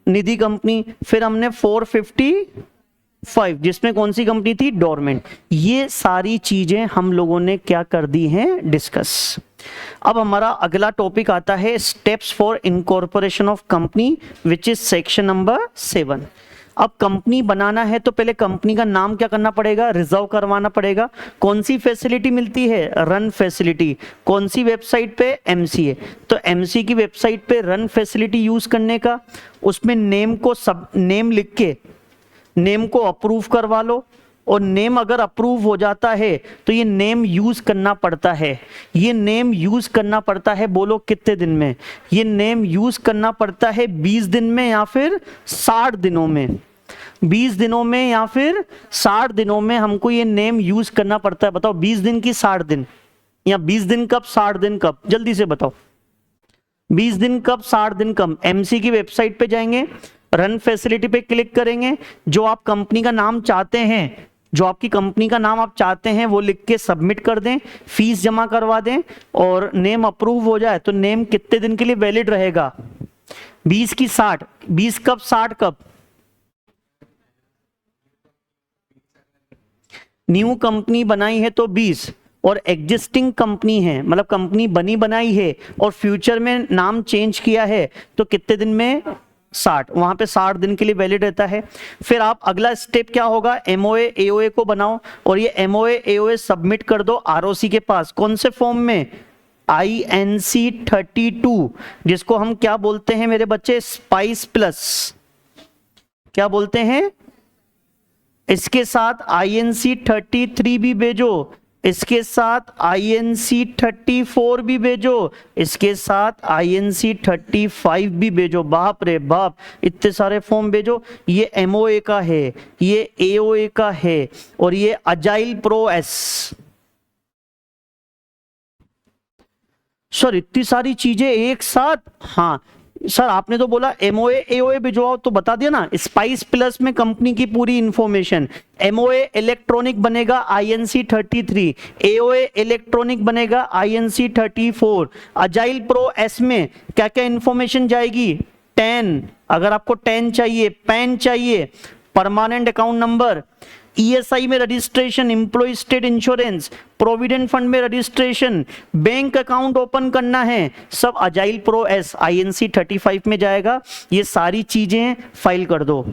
निधि कंपनी। फिर हमने 455 जिसमें कौन सी कंपनी थी? डोरमेंट। ये सारी चीजें हम लोगों ने क्या कर दी हैं? डिस्कस। अब हमारा अगला टॉपिक आता है steps for incorporation of company, which is section number 7। अब कंपनी बनाना है तो पहले कंपनी का नाम क्या करना पड़ेगा? रिजर्व करवाना पड़ेगा। कौन सी फैसिलिटी मिलती है? Run facility. कौन सी वेबसाइट पे? एमसीए। तो एमसी की वेबसाइट पे रन फैसिलिटी यूज करने का, उसमें नेम को सब नेम लिख के नेम को अप्रूव करवा लो, और नेम अगर अप्रूव हो जाता है तो ये नेम यूज करना पड़ता है। ये नेम यूज करना पड़ता है, बोलो कितने दिन में? ये नेम यूज करना पड़ता है 20 दिन में या फिर 60 दिनों में? 20 दिनों में या फिर 60 दिनों में हमको ये नेम यूज करना पड़ता है। बताओ 20 दिन की 60 दिन, या 20 दिन कब 60 दिन कब? जल्दी से बताओ 20 दिन कब 60 दिन कब? एमसी की वेबसाइट पे जाएंगे, रन फैसिलिटी पे क्लिक करेंगे, जो आप कंपनी का नाम चाहते हैं, जो आपकी कंपनी का नाम आप चाहते हैं वो लिख के सबमिट कर दें, फीस जमा करवा दें, और नेम अप्रूव हो जाए तो नेम कितने दिन के लिए वैलिड रहेगा? 20 की 60। 20 कब 60 कब? न्यू कंपनी बनाई है तो 20, और एग्जिस्टिंग कंपनी है मतलब कंपनी बनी बनाई है और फ्यूचर में नाम चेंज किया है तो कितने दिन में? 60। वहां पे 60 दिन के लिए वैलिड रहता है। फिर आप अगला स्टेप क्या होगा? एमओए एओए को बनाओ और ये एमओए एओए सबमिट कर दो आरओसी के पास। कौन से फॉर्म में? INC 32, जिसको हम क्या बोलते हैं मेरे बच्चे? Spice plus. क्या बोलते हैं? इसके साथ INC 33 भी भेजो, इसके साथ INC 34 भी भेजो, इसके साथ INC 35 भी भेजो। बाप रे बाप, इतने सारे फॉर्म भेजो। ये MOA का है, ये AOA का है, और ये अजाइल प्रो एस। सर इतनी सारी चीजें एक साथ? हाँ सर, आपने तो बोला MOA AOA भिजवाओ, तो बता दिया ना। स्पाइस प्लस में कंपनी की पूरी इंफॉर्मेशन। MOA इलेक्ट्रॉनिक बनेगा INC 33, AOA इलेक्ट्रॉनिक बनेगा INC 34। अजाइल प्रो एस में क्या क्या इंफॉर्मेशन जाएगी? 10, अगर आपको 10 चाहिए, पैन चाहिए, परमानेंट अकाउंट नंबर, ESI में registration, employ state insurance, provident fund में रजिस्ट्रेशन, बैंक अकाउंट ओपन करना है, सब अजाइल प्रो एस INC 35 में जाएगा। ये सारी चीजें फाइल कर दो।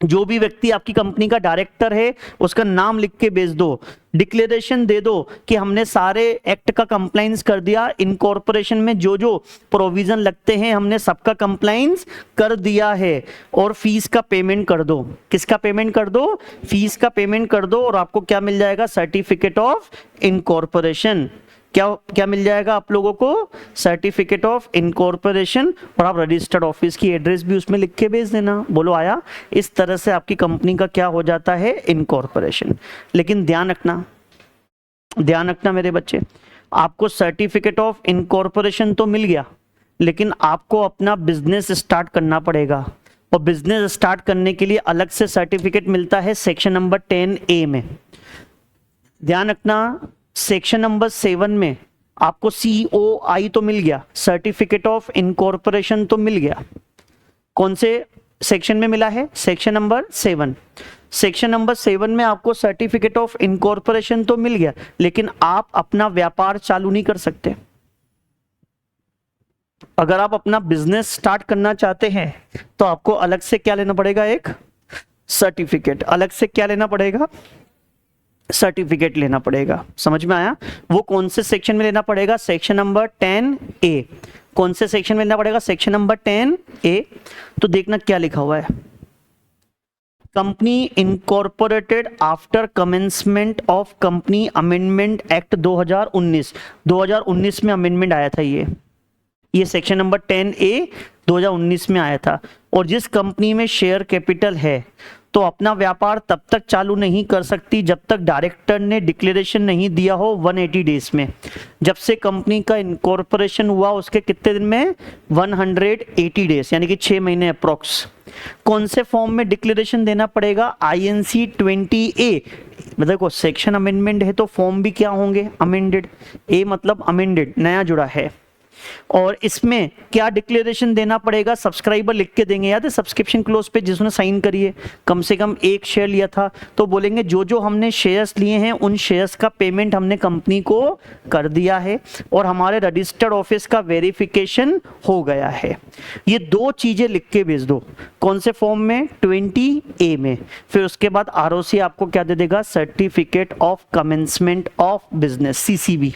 जो भी व्यक्ति आपकी कंपनी का डायरेक्टर है उसका नाम लिख के भेज दो, डिक्लेरेशन दे दो कि हमने सारे एक्ट का कंप्लाइंस कर दिया, इनकॉर्पोरेशन में जो जो प्रोविजन लगते हैं हमने सबका कंप्लाइंस कर दिया है, और फीस का पेमेंट कर दो। किसका पेमेंट कर दो? फीस का पेमेंट कर दो, और आपको क्या मिल जाएगा? Certificate of incorporation. क्या क्या मिल जाएगा आप लोगों को? सर्टिफिकेट ऑफ इनकॉर्पोरेशन, और आप रजिस्टर्ड ऑफिस की एड्रेस भी उसमें लिख के भेज देना। बोलो आया? इस तरह से आपकी कंपनी का क्या हो जाता है? इनकॉर्पोरेशन। लेकिन ध्यान रखना मेरे बच्चे, आपको सर्टिफिकेट ऑफ इनकॉर्पोरेशन तो मिल गया, लेकिन आपको अपना बिजनेस स्टार्ट करना पड़ेगा, और बिजनेस स्टार्ट करने के लिए अलग से सर्टिफिकेट मिलता है सेक्शन नंबर 10A में। ध्यान रखना, सेक्शन नंबर 7 में आपको COI तो मिल गया, सर्टिफिकेट ऑफ इनकॉर्पोरेशन तो मिल गया। कौन से सेक्शन में मिला है? Section number 7। सेक्शन नंबर 7 में आपको सर्टिफिकेट ऑफ इनकॉर्पोरेशन तो मिल गया, लेकिन आप अपना व्यापार चालू नहीं कर सकते। अगर आप अपना बिजनेस स्टार्ट करना चाहते हैं तो आपको अलग से क्या लेना पड़ेगा? एक सर्टिफिकेट। अलग से क्या लेना पड़ेगा? सर्टिफिकेट लेना पड़ेगा। समझ में आया? वो कौन से सेक्शन में लेना पड़ेगा? Section number 10A। कौन से सेक्शन में लेना पड़ेगा? Section number 10A। तो देखना क्या लिखा हुआ है, company incorporated after commencement of company amendment act 2019 में अमेंडमेंट आया था। ये सेक्शन नंबर 10A 2019 में आया था। और जिस कंपनी में शेयर कैपिटल है तो अपना व्यापार तब तक चालू नहीं कर सकती जब तक डायरेक्टर ने डिक्लेरेशन नहीं दिया हो 180 डेज में। जब से कंपनी का इनकॉर्पोरेशन हुआ उसके कितने दिन में? 180 डेज, यानी कि 6 महीने अप्रोक्स। कौन से फॉर्म में डिक्लेरेशन देना पड़ेगा? INC 20A। देखो सेक्शन अमेंडमेंट है तो फॉर्म भी क्या होंगे? अमेंडेड। ए मतलब अमेंडेड, नया जुड़ा है। और इसमें क्या डिक्लेरेशन देना पड़ेगा? सब्सक्राइबर लिख के देंगे। याद है सब्सक्रिप्शन क्लोज पे जिसने साइन करी है, कम से कम एक शेयर लिया था, तो बोलेंगे जो जो हमने शेयर्स लिए हैं उन शेयर्स का पेमेंट हमने कंपनी को कर दिया है और हमारे रजिस्टर्ड ऑफिस का वेरिफिकेशन हो गया है। ये 2 चीजें लिख के भेज दो। कौन से फॉर्म में? 20A में। फिर उसके बाद ROC आपको क्या दे देगा? Certificate of commencement of business, CCB।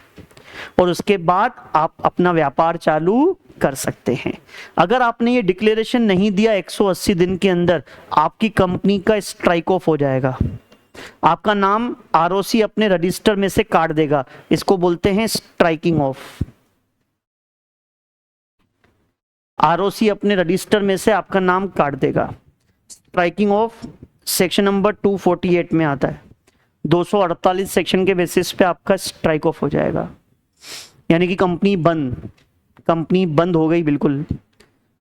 और उसके बाद आप अपना व्यापार चालू कर सकते हैं। अगर आपने ये डिक्लेरेशन नहीं दिया 180 दिन के अंदर, आपकी कंपनी का स्ट्राइक ऑफ हो जाएगा। आपका नाम ROC अपने रजिस्टर में से काट देगा। इसको बोलते हैं स्ट्राइकिंग ऑफ। ROC अपने रजिस्टर में से आपका नाम काट देगा। स्ट्राइकिंग ऑफ सेक्शन नंबर 248 में आता है। 248 सेक्शन के बेसिस पे आपका स्ट्राइक ऑफ हो जाएगा, यानी कि कंपनी बंद हो गई। बिल्कुल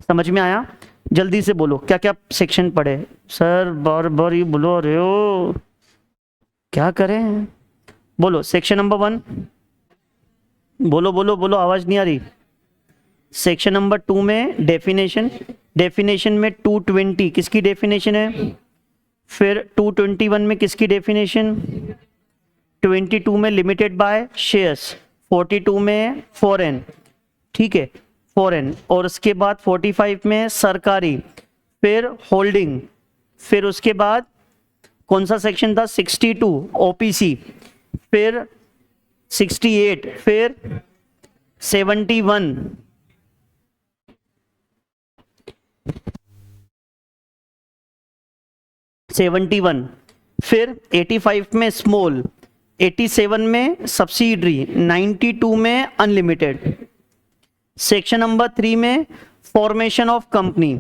समझ में आया? जल्दी से बोलो क्या क्या सेक्शन पढ़े। सर बार बार ये बोलो रहे हो, क्या करें? बोलो सेक्शन नंबर 1। बोलो बोलो बोलो, आवाज नहीं आ रही। सेक्शन नंबर 2 में डेफिनेशन में 220 किसकी डेफिनेशन है? फिर 221 में किसकी डेफिनेशन? 22 में लिमिटेड बाय शेयर्स, 42 में फॉरेन, ठीक है फॉरेन, और उसके बाद 45 में सरकारी, फिर होल्डिंग, फिर उसके बाद कौन सा सेक्शन था? 62 OPC, फिर 68, फिर 71, फिर 85 में स्मॉल, 87 में सब्सिडरी, 92 में अनलिमिटेड। सेक्शन नंबर 3 में formation of company,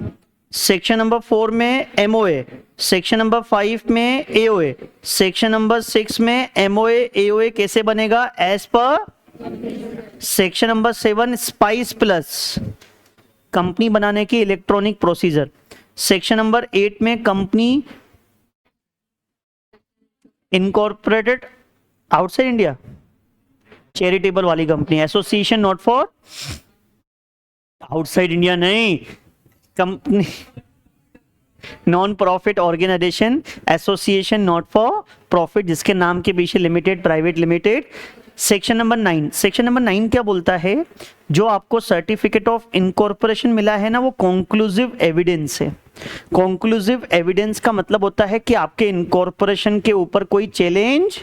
section number 4 में MOA, सेक्शन नंबर 5 में AOA, सेक्शन नंबर 6 में MOA AOA कैसे बनेगा? एज पर section number 7 spice plus, company बनाने की इलेक्ट्रॉनिक प्रोसीजर। सेक्शन नंबर 8 में company incorporated outside India, charitable वाली company, association not for outside India नहीं, company non profit organisation, association not for profit, जिसके नाम के पीछे limited, private limited. Section number 9 क्या बोलता है? जो आपको सर्टिफिकेट ऑफ इनकॉर्पोरेशन मिला है ना, वो कॉन्क्लूसिव एविडेंस है। कॉन्क्लूसिव एविडेंस का मतलब होता है कि आपके इनकॉर्पोरेशन के ऊपर कोई चैलेंज,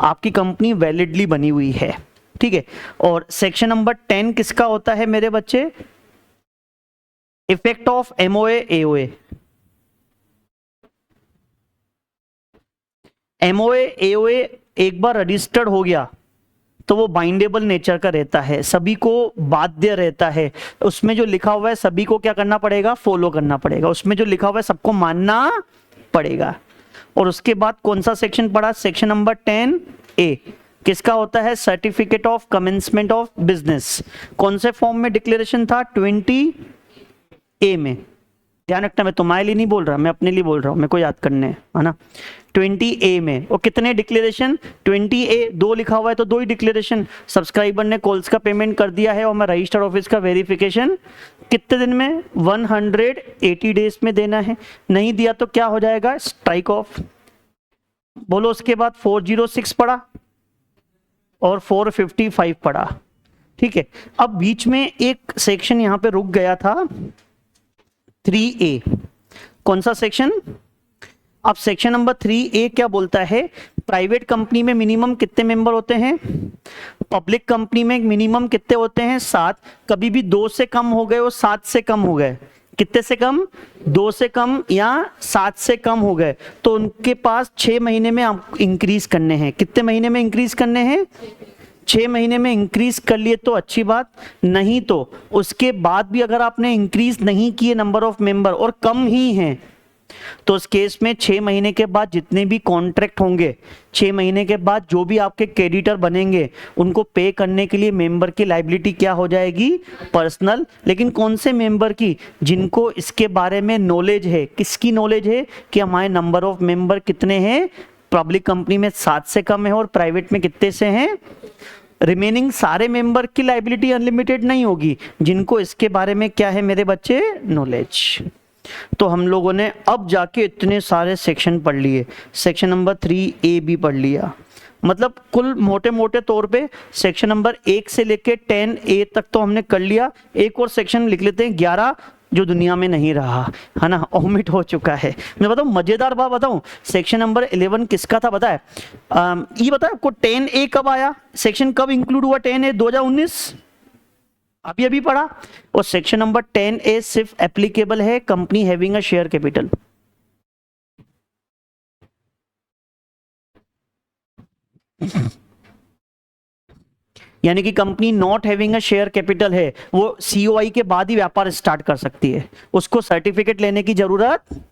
आपकी कंपनी वैलिडली बनी हुई है, ठीक है। और सेक्शन नंबर 10 किसका होता है मेरे बच्चे? Effect of MOA AOA। MOA AOA एक बार रजिस्टर्ड हो गया तो वो बाइंडेबल नेचर का रहता है, सभी को बाध्य रहता है। उसमें जो लिखा हुआ है सभी को क्या करना पड़ेगा? फॉलो करना पड़ेगा। उसमें जो लिखा हुआ है सबको मानना पड़ेगा। और उसके बाद कौन सा सेक्शन पढ़ा? सेक्शन नंबर 10A किसका होता है? Certificate of commencement of business. कौन से फॉर्म में डिक्लेरेशन था? 20A में। ध्यान रखना, मैं तुम्हारे लिए नहीं बोल रहा, मैं अपने लिए बोल रहा हूं, मेरे को याद करने है ना। 20A में और कितने डिक्लेरेशन? 20A 2 लिखा हुआ है तो 2 ही डिक्लेरेशन। सब्सक्राइबर ने कॉल्स का पेमेंट कर दिया है और मैं रजिस्टर्ड ऑफिस का वेरिफिकेशन कितने दिन में? 180 डेज में देना है। नहीं दिया तो क्या हो जाएगा? Strike off. बोलो। उसके बाद 406 पढ़ा और 455 पढ़ा, ठीक है। अब बीच में एक सेक्शन यहां पे रुक गया था, 3A। कौन सा सेक्शन? अब सेक्शन नंबर 3A क्या बोलता है? प्राइवेट कंपनी में मिनिमम कितने मेंबर होते हैं? पब्लिक कंपनी में मिनिमम कितने होते हैं? 7। कभी भी 2 से कम हो गए और 7 से कम हो गए, कितने से कम, 2 से कम या 7 से कम हो गए तो उनके पास 6 महीने में इंक्रीज करने हैं। कितने महीने में इंक्रीज करने हैं? 6 महीने में इंक्रीज कर लिए तो अच्छी बात, नहीं तो उसके बाद भी अगर आपने इंक्रीज नहीं किए नंबर ऑफ मेंबर और कम ही हैं तो उस केस में 6 महीने के बाद जितने भी कॉन्ट्रैक्ट होंगे, 6 महीने के बाद जो भी आपके क्रेडिटर बनेंगे उनको पे करने के लिए मेंबर की लायबिलिटी क्या हो जाएगी? पर्सनल। लेकिन कौन से मेंबर की? जिनको इसके बारे में नॉलेज है। किसकी नॉलेज है? कि हमारे नंबर ऑफ मेंबर कितने हैं, पब्लिक कंपनी में 7 से कम है और प्राइवेट में कितने से हैं। रिमेनिंग सारे मेंबर की लायबिलिटी अनलिमिटेड नहीं होगी, जिनको इसके बारे में क्या है मेरे बच्चे? नॉलेज। तो हम लोगों ने अब जाके इतने सारे सेक्शन पढ़ लिए। सेक्शन नंबर 3A भी पढ़ लिया, मतलब कुल मोटे मोटे तौर पे सेक्शन नंबर 1 से लेके 10A तक तो हमने कर लिया। एक और सेक्शन लिख लेते हैं 11, जो दुनिया में नहीं रहा है ना, ओमिट हो चुका है। मैं बताऊं मजेदार बात बताऊं, सेक्शन नंबर 11 किसका था पता है? ये बताया आपको 10A कब आया, सेक्शन कब इंक्लूड हुआ? 10A 2019 अभी अभी पढ़ा। और सेक्शन नंबर 10A सिर्फ एप्लीकेबल है company having a share capital. यानी कि company not having a share capital है, वो सीओआई के बाद ही व्यापार स्टार्ट कर सकती है, उसको सर्टिफिकेट लेने की जरूरत।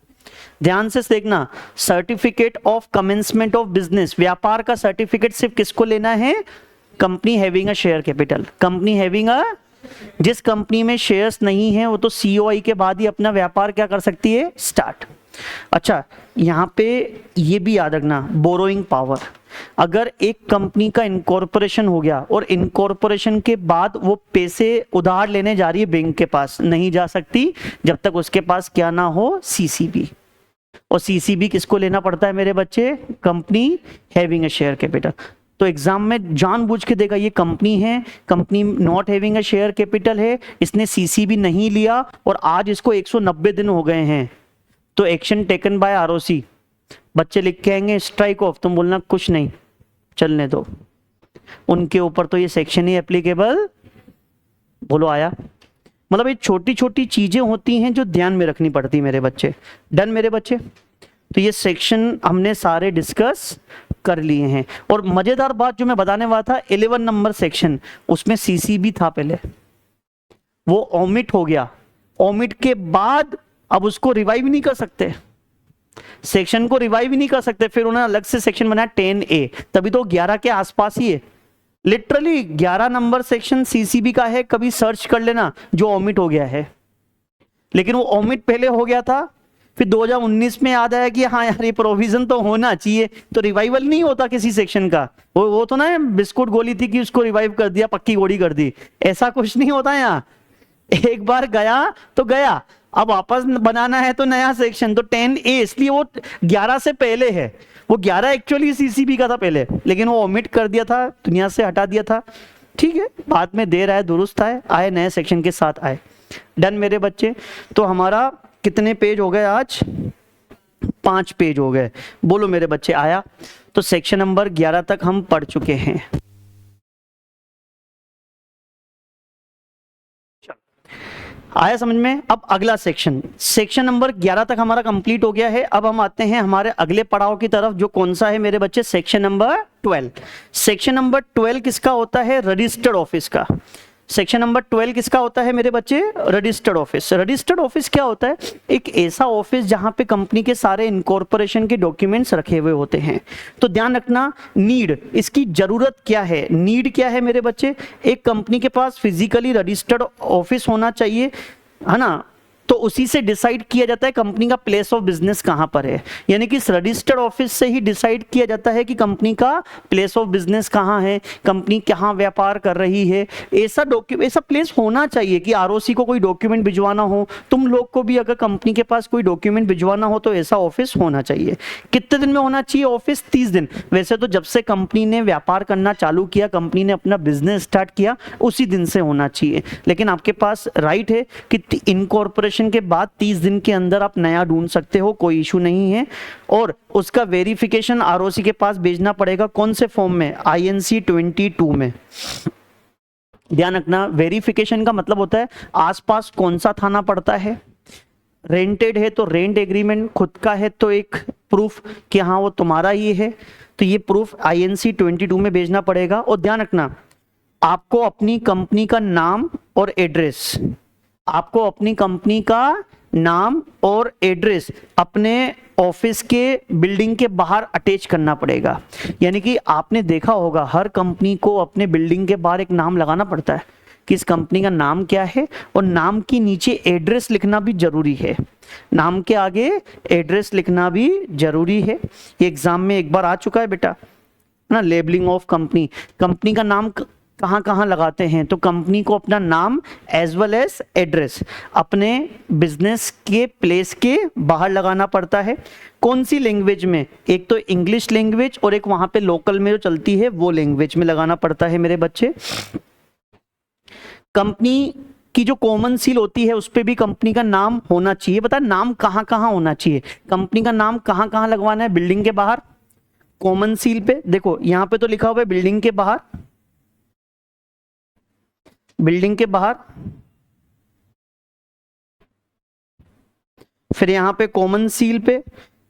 ध्यान से देखना, certificate of commencement of business, व्यापार का सर्टिफिकेट सिर्फ किसको लेना है? Company having a share capital. Company having a, जिस कंपनी में शेयर्स नहीं है वो तो सीओआई के बाद ही अपना व्यापार क्या कर सकती है? स्टार्ट। अच्छा, यहाँ पे ये भी याद रखना, बोरोइंग पावर। अगर एक कंपनी का इनकॉर्पोरेशन हो गया और इनकॉर्पोरेशन के बाद वो पैसे उधार लेने जा रही है बैंक के पास, नहीं जा सकती जब तक उसके पास क्या ना हो? सीसीबी। और सीसीबी किसको लेना पड़ता है मेरे बच्चे? Company having a share capital. तो एग्जाम में जानबूझ के देगा ये कंपनी है, company not having a share capital है, इसने सीसीबी नहीं लिया और आज इसको 190 दिन हो गए हैं, तो एक्शन टेकन बाय आरओसी। बच्चे लिख के आएंगे स्ट्राइक ऑफ, तुम बोलना कुछ नहीं, चलने दो, उनके ऊपर तो ये सेक्शन ही एप्लीकेबल। बोलो आया? मतलब ये छोटी छोटी चीजें होती हैं जो ध्यान में रखनी पड़ती मेरे बच्चे। डन मेरे बच्चे? तो ये सेक्शन हमने सारे डिस्कस कर लिए हैं। और मजेदार बात जो मैं बताने वाला था, 11 नंबर सेक्शन, उसमें सीसीबी था पहले, वो ओमिट हो गया। ओमिट के बाद अब उसको रिवाइव नहीं कर सकते, सेक्शन को रिवाइव नहीं कर सकते, फिर उन्होंने अलग से सेक्शन बनाया 10A, तभी तो 11 के आसपास ही है। लिटरली 11 नंबर सेक्शन सीसीबी का है, कभी सर्च कर लेना, जो ओमिट हो गया है। लेकिन वो ओमिट पहले हो गया था, फिर 2019 में याद आया कि हाँ यार ये प्रोविजन तो होना चाहिए, तो रिवाइवल नहीं होता किसी सेक्शन का। वो तो ना बिस्कुट गोली थी कि उसको रिवाइव कर दिया, पक्की गोली कर दी, ऐसा कुछ नहीं होता यहाँ। एक बार गया तो गया, अब वापस बनाना है तो नया सेक्शन। तो 10A इसलिए वो 11 से पहले है, वो 11 एक्चुअली सीसीबी का था पहले, लेकिन वो ओमिट कर दिया था, दुनिया से हटा दिया था। ठीक है, बाद में देर आए दुरुस्त आए, नए सेक्शन के साथ आए। डन मेरे बच्चे? तो हमारा कितने पेज हो गए आज? 5 पेज हो गए। बोलो मेरे बच्चे आया? तो सेक्शन नंबर 11 तक हम पढ़ चुके हैं। आया समझ में? अब अगला सेक्शन, सेक्शन नंबर 11 तक हमारा कंप्लीट हो गया है। अब हम आते हैं हमारे अगले पड़ाव की तरफ, जो कौन सा है मेरे बच्चे? Section number 12। सेक्शन नंबर 12 किसका होता है? रजिस्टर्ड ऑफिस का। सेक्शन नंबर 12 किसका होता है मेरे बच्चे? Registered office. रजिस्टर्ड ऑफिस क्या होता है? एक ऐसा ऑफिस जहां पे कंपनी के सारे इनकॉर्पोरेशन के डॉक्यूमेंट्स रखे हुए होते हैं। तो ध्यान रखना, नीड, इसकी जरूरत क्या है? नीड क्या है मेरे बच्चे? एक कंपनी के पास फिजिकली रजिस्टर्ड ऑफिस होना चाहिए, है ना। तो उसी से डिसाइड किया जाता है कंपनी का प्लेस ऑफ बिजनेस कहां पर है। यानी कि इस रजिस्टर्ड ऑफिस से ही डिसाइड किया जाता है कि कंपनी का प्लेस ऑफ बिजनेस कहां है, कंपनी कहां व्यापार कर रही है। ऐसा प्लेस होना चाहिए कि आरओसी को कोई डॉक्यूमेंट भिजवाना हो, तुम लोग को भी अगर कंपनी के पास कोई डॉक्यूमेंट भिजवाना हो तो ऐसा ऑफिस होना चाहिए। कितने दिन में होना चाहिए ऑफिस? 30 दिन। वैसे तो जब से कंपनी ने व्यापार करना चालू किया, कंपनी ने अपना बिजनेस स्टार्ट किया, उसी दिन से होना चाहिए। लेकिन आपके पास राइट है कि इनकॉर्पोरेशन के बाद 30 दिन के अंदर आप नया ढूंढ सकते हो, कोई इशू नहीं है। और उसका वेरिफिकेशन आरओसी के पास भेजना पड़ेगा, कौन से फॉर्म में? INC 22 में। ध्यान रखना, वेरिफिकेशन का मतलब होता है आसपास कौन सा थाना पड़ता है, रेंटेड है तो रेंट एग्रीमेंट, खुद का है तो एक प्रूफ कि हाँ वो तुम्हारा ही है, तो ये प्रूफ INC 22 में भेजना पड़ेगा। और ध्यान रखना, आपको अपनी कंपनी का नाम और एड्रेस, आपको अपनी कंपनी का नाम और एड्रेस अपने ऑफिस के बिल्डिंग के बाहर अटैच करना पड़ेगा। यानी कि आपने देखा होगा हर कंपनी को अपने बिल्डिंग के बाहर एक नाम लगाना पड़ता है कि इस कंपनी का नाम क्या है, और नाम के नीचे एड्रेस लिखना भी जरूरी है, नाम के आगे एड्रेस लिखना भी जरूरी है। ये एग्जाम में एक बार आ चुका है बेटा ना, लेबलिंग ऑफ कंपनी, कंपनी का नाम कहाँ कहाँ लगाते हैं, तो कंपनी को अपना नाम एज वेल एज एड्रेस अपने बिजनेस के प्लेस के बाहर लगाना पड़ता है। कौन सी लैंग्वेज में, एक तो इंग्लिश लैंग्वेज और एक वहां पे लोकल में जो चलती है वो लैंग्वेज में लगाना पड़ता है मेरे बच्चे। कंपनी की जो कॉमन सील होती है उस पे भी कंपनी का नाम होना चाहिए। बता नाम कहाँ कहाँ होना चाहिए, कंपनी का नाम कहाँ कहाँ लगवाना है, बिल्डिंग के बाहर, कॉमन सील पे। देखो यहां पे तो लिखा हुआ है बिल्डिंग के बाहर, बिल्डिंग के बाहर, फिर यहां पे कॉमन सील पे,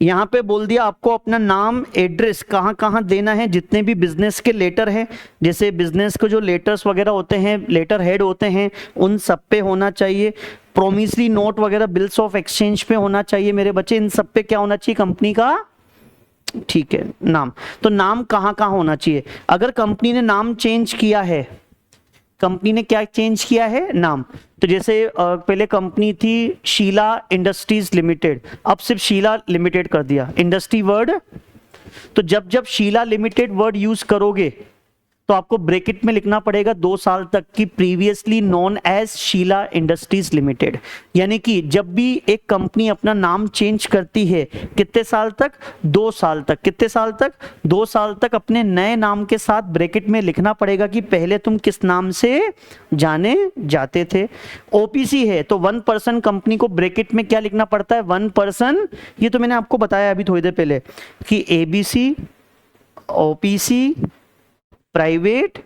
यहां पे बोल दिया आपको अपना नाम एड्रेस कहां कहां देना है, जितने भी बिजनेस के लेटर हैं, जैसे बिजनेस के जो लेटर्स वगैरह होते हैं, लेटर हेड होते हैं, उन सब पे होना चाहिए। प्रोमिसरी नोट वगैरह बिल्स ऑफ एक्सचेंज पे होना चाहिए मेरे बच्चे, इन सब पे क्या होना चाहिए, कंपनी का, ठीक है, नाम। तो नाम कहां कहां होना चाहिए। अगर कंपनी ने नाम चेंज किया है, कंपनी ने क्या चेंज किया है, नाम, तो जैसे पहले कंपनी थी शीला इंडस्ट्रीज लिमिटेड, अब सिर्फ शीला लिमिटेड कर दिया, इंडस्ट्री वर्ड, तो जब जब शीला लिमिटेड वर्ड यूज करोगे तो आपको ब्रैकेट में लिखना पड़ेगा 2 साल तक की previously known as Sheela industries limited. यानी कि जब भी एक कंपनी अपना नाम चेंज करती है, कितने साल तक, 2 साल तक, कितने साल तक, 2 साल तक अपने नए नाम के साथ ब्रैकेट में लिखना पड़ेगा कि पहले तुम किस नाम से जाने जाते थे। ओपीसी है तो 1% कंपनी को ब्रैकेट में क्या लिखना पड़ता है, 1%। ये तो मैंने आपको बताया अभी थोड़ी देर पहले कि एबीसी, ओपीसी, प्राइवेट,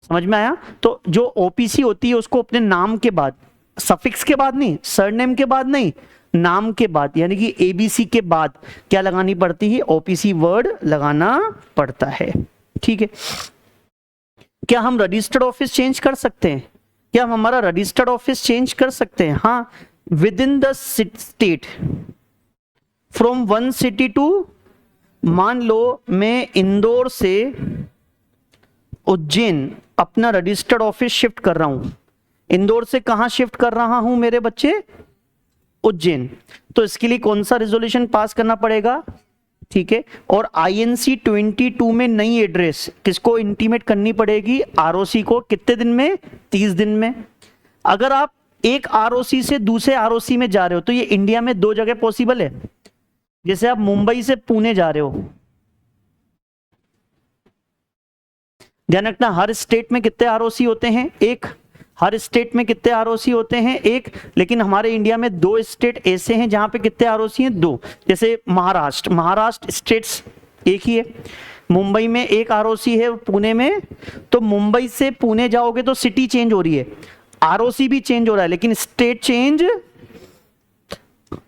समझ में आया। तो जो ओपीसी होती है उसको अपने नाम के बाद, सफिक्स के बाद नहीं, सरनेम के बाद नहीं, नाम के बाद, यानी कि एबीसी के बाद क्या लगानी पड़ती है, ओपीसी वर्ड लगाना पड़ता है। ठीक है, क्या हम रजिस्टर्ड ऑफिस चेंज कर सकते हैं, क्या हम हमारा रजिस्टर्ड ऑफिस चेंज कर सकते हैं, हाँ, within the state, from one city to, मान लो मैं इंदौर से उज्जैन अपना रजिस्टर्ड ऑफिस शिफ्ट कर रहा हूं, इंदौर से कहां शिफ्ट कर रहा हूं मेरे बच्चे, उज्जैन, तो इसके लिए कौन सा रेजोल्यूशन पास करना पड़ेगा, ठीक है। और INC 22 में नई एड्रेस किसको इंटीमेट करनी पड़ेगी, ROC को, कितने दिन में, 30 दिन में। अगर आप एक ROC से दूसरे ROC में जा रहे हो तो ये इंडिया में 2 जगह पॉसिबल है, जैसे आप मुंबई से पुणे जा रहे हो, ध्यान रखना हर स्टेट में कितने ROC होते हैं, एक, हर स्टेट में कितने ROC होते हैं, एक, लेकिन हमारे इंडिया में 2 स्टेट ऐसे हैं जहां पे कितने ROC हैं, 2, जैसे महाराष्ट्र, महाराष्ट्र स्टेट्स एक ही है, मुंबई में एक ROC है, पुणे में, तो मुंबई से पुणे जाओगे तो सिटी चेंज हो रही है, ROC भी चेंज हो रहा है, लेकिन स्टेट चेंज,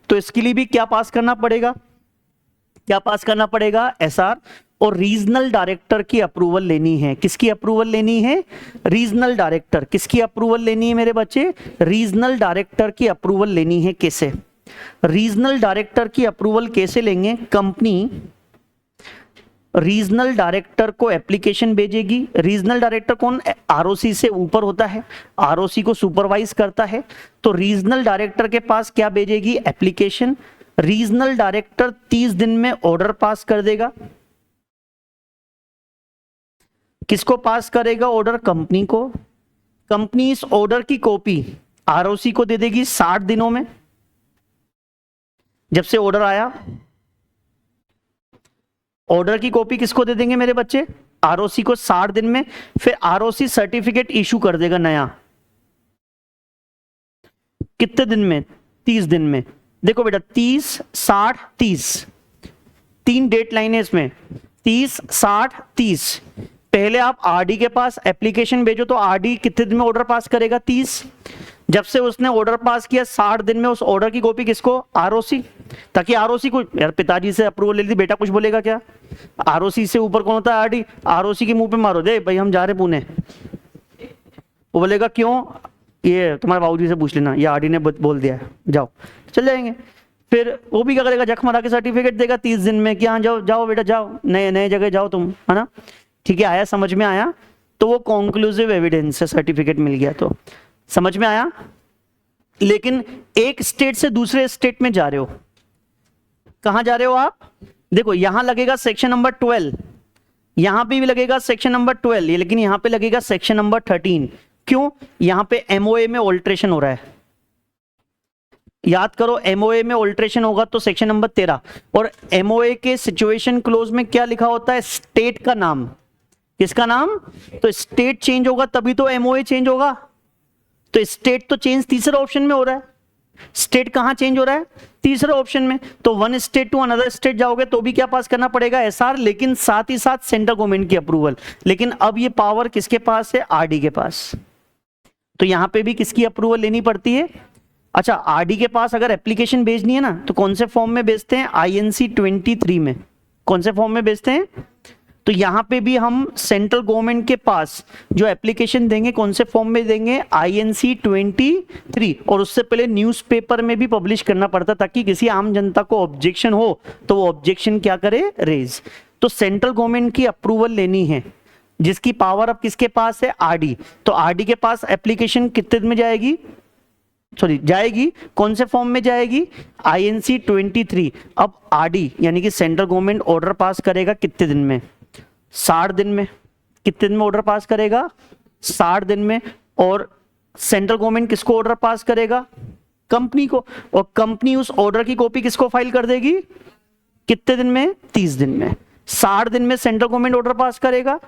तो इसके लिए भी क्या पास करना पड़ेगा, क्या पास करना पड़ेगा, SR, और रीजनल डायरेक्टर की अप्रूवल लेनी है, किसकी अप्रूवल लेनी है, रीजनल डायरेक्टर, किसकी अप्रूवल लेनी है मेरे बच्चे, रीजनल डायरेक्टर की अप्रूवल लेनी है। कैसे, रीजनल डायरेक्टर की अप्रूवल कैसे लेंगे, कंपनी रीजनल डायरेक्टर को एप्लीकेशन भेजेगी, रीजनल डायरेक्टर कौन, ROC से ऊपर होता है, ROC को सुपरवाइज करता है, तो रीजनल डायरेक्टर के पास क्या भेजेगी, एप्लीकेशन, रीजनल डायरेक्टर 30 दिन में ऑर्डर पास कर देगा, किसको पास करेगा ऑर्डर, कंपनी को, कंपनी इस ऑर्डर की कॉपी ROC को दे देगी 60 दिनों में, जब से ऑर्डर आया, ऑर्डर की कॉपी किसको दे देंगे मेरे बच्चे, ROC को 60 दिन में, फिर ROC सर्टिफिकेट इशू कर देगा नया, कितने दिन में, 30 दिन में। देखो बेटा 30, 60, 30, 3 डेट लाइन है इसमें, 30, 60, 30। पहले आप RD के पास एप्लीकेशन भेजो तो RD कितने दिन में ऑर्डर पास करेगा, 30। जब से उसने ऑर्डर पास किया 60 दिन में उस ऑर्डर की कॉपी किसको? आरओसी, ताकि आरओसी को, यार पिताजी से अप्रूवल ले ली, बेटा कुछ बोलेगा क्या? आरओसी से ऊपर कौन होता है? आरडी। आरओसी के मुंह पे मारो, दे भाई हम जा रहे पुणे, वो बोलेगा क्यों? ये तुम्हारे बाबूजी से पूछ लेना, ये आरडी ने बोल दिया है, जाओ, चल जाएंगे। फिर वो भी क्या करेगा? जख मारा के सर्टिफिकेट देगा 30 दिन में कि हाँ जाओ जाओ बेटा जाओ, नए नए जगह जाओ तुम, है ना? ठीक है, आया समझ में? आया? तो वो कॉन्क्लूसिव एविडेंस से सर्टिफिकेट मिल गया, तो समझ में आया? लेकिन एक स्टेट से दूसरे स्टेट में जा रहे हो, कहां जा रहे हो आप? देखो यहां लगेगा सेक्शन नंबर 12, यहां पे भी लगेगा सेक्शन नंबर 12, लेकिन यहां पे लगेगा सेक्शन नंबर 13। क्यों? यहां पे एमओए में ऑल्ट्रेशन हो रहा है, याद करो, एमओए में ऑल्ट्रेशन होगा तो सेक्शन नंबर 13। और एमओए के सिचुएशन क्लोज में क्या लिखा होता है? स्टेट का नाम। किसका नाम? तो स्टेट चेंज होगा तभी तो एमओए चेंज होगा। तो स्टेट तो चेंज तीसरे ऑप्शन में हो रहा है। स्टेट कहां चेंज हो रहा है? तीसरे ऑप्शन में। तो one state to another state जाओगे तो भी क्या पास करना पड़ेगा? एसआर, लेकिन साथ ही साथ सेंट्रल गवर्नमेंट की अप्रूवल। लेकिन अब ये पावर किसके पास है? आरडी के पास। तो यहां पे भी किसकी अप्रूवल लेनी पड़ती है? अच्छा, आरडी के पास अगर एप्लीकेशन भेजनी है ना तो कौन से फॉर्म में भेजते हैं? INC 23 में। कौन से फॉर्म में भेजते हैं? तो यहां पे भी हम सेंट्रल गवर्नमेंट के पास जो एप्लीकेशन देंगे कौन से फॉर्म में देंगे? INC 23। और उससे पहले न्यूज़पेपर में भी पब्लिश करना पड़ता ताकि किसी आम जनता को ऑब्जेक्शन हो तो वो ऑब्जेक्शन क्या करे? रेज। तो सेंट्रल गवर्नमेंट की अप्रूवल लेनी है, जिसकी पावर अब किसके पास है? आरडी। तो आरडी के पास एप्लीकेशन कितने दिन में जाएगी? जाएगी कौन से फॉर्म में जाएगी? INC 23। अब आरडी यानी कि सेंट्रल गवर्नमेंट ऑर्डर पास करेगा कितने दिन में? 60 दिन में। कितने दिन में ऑर्डर पास करेगा? 60 दिन में। और सेंट्रल गवर्नमेंट किसको ऑर्डर पास करेगा? कंपनी को। और कंपनी उस ऑर्डर की कॉपी किसको फाइल कर देगी? कितने दिन में? 30 दिन में। 60 दिन में सेंट्रल गवर्नमेंट ऑर्डर पास करेगा,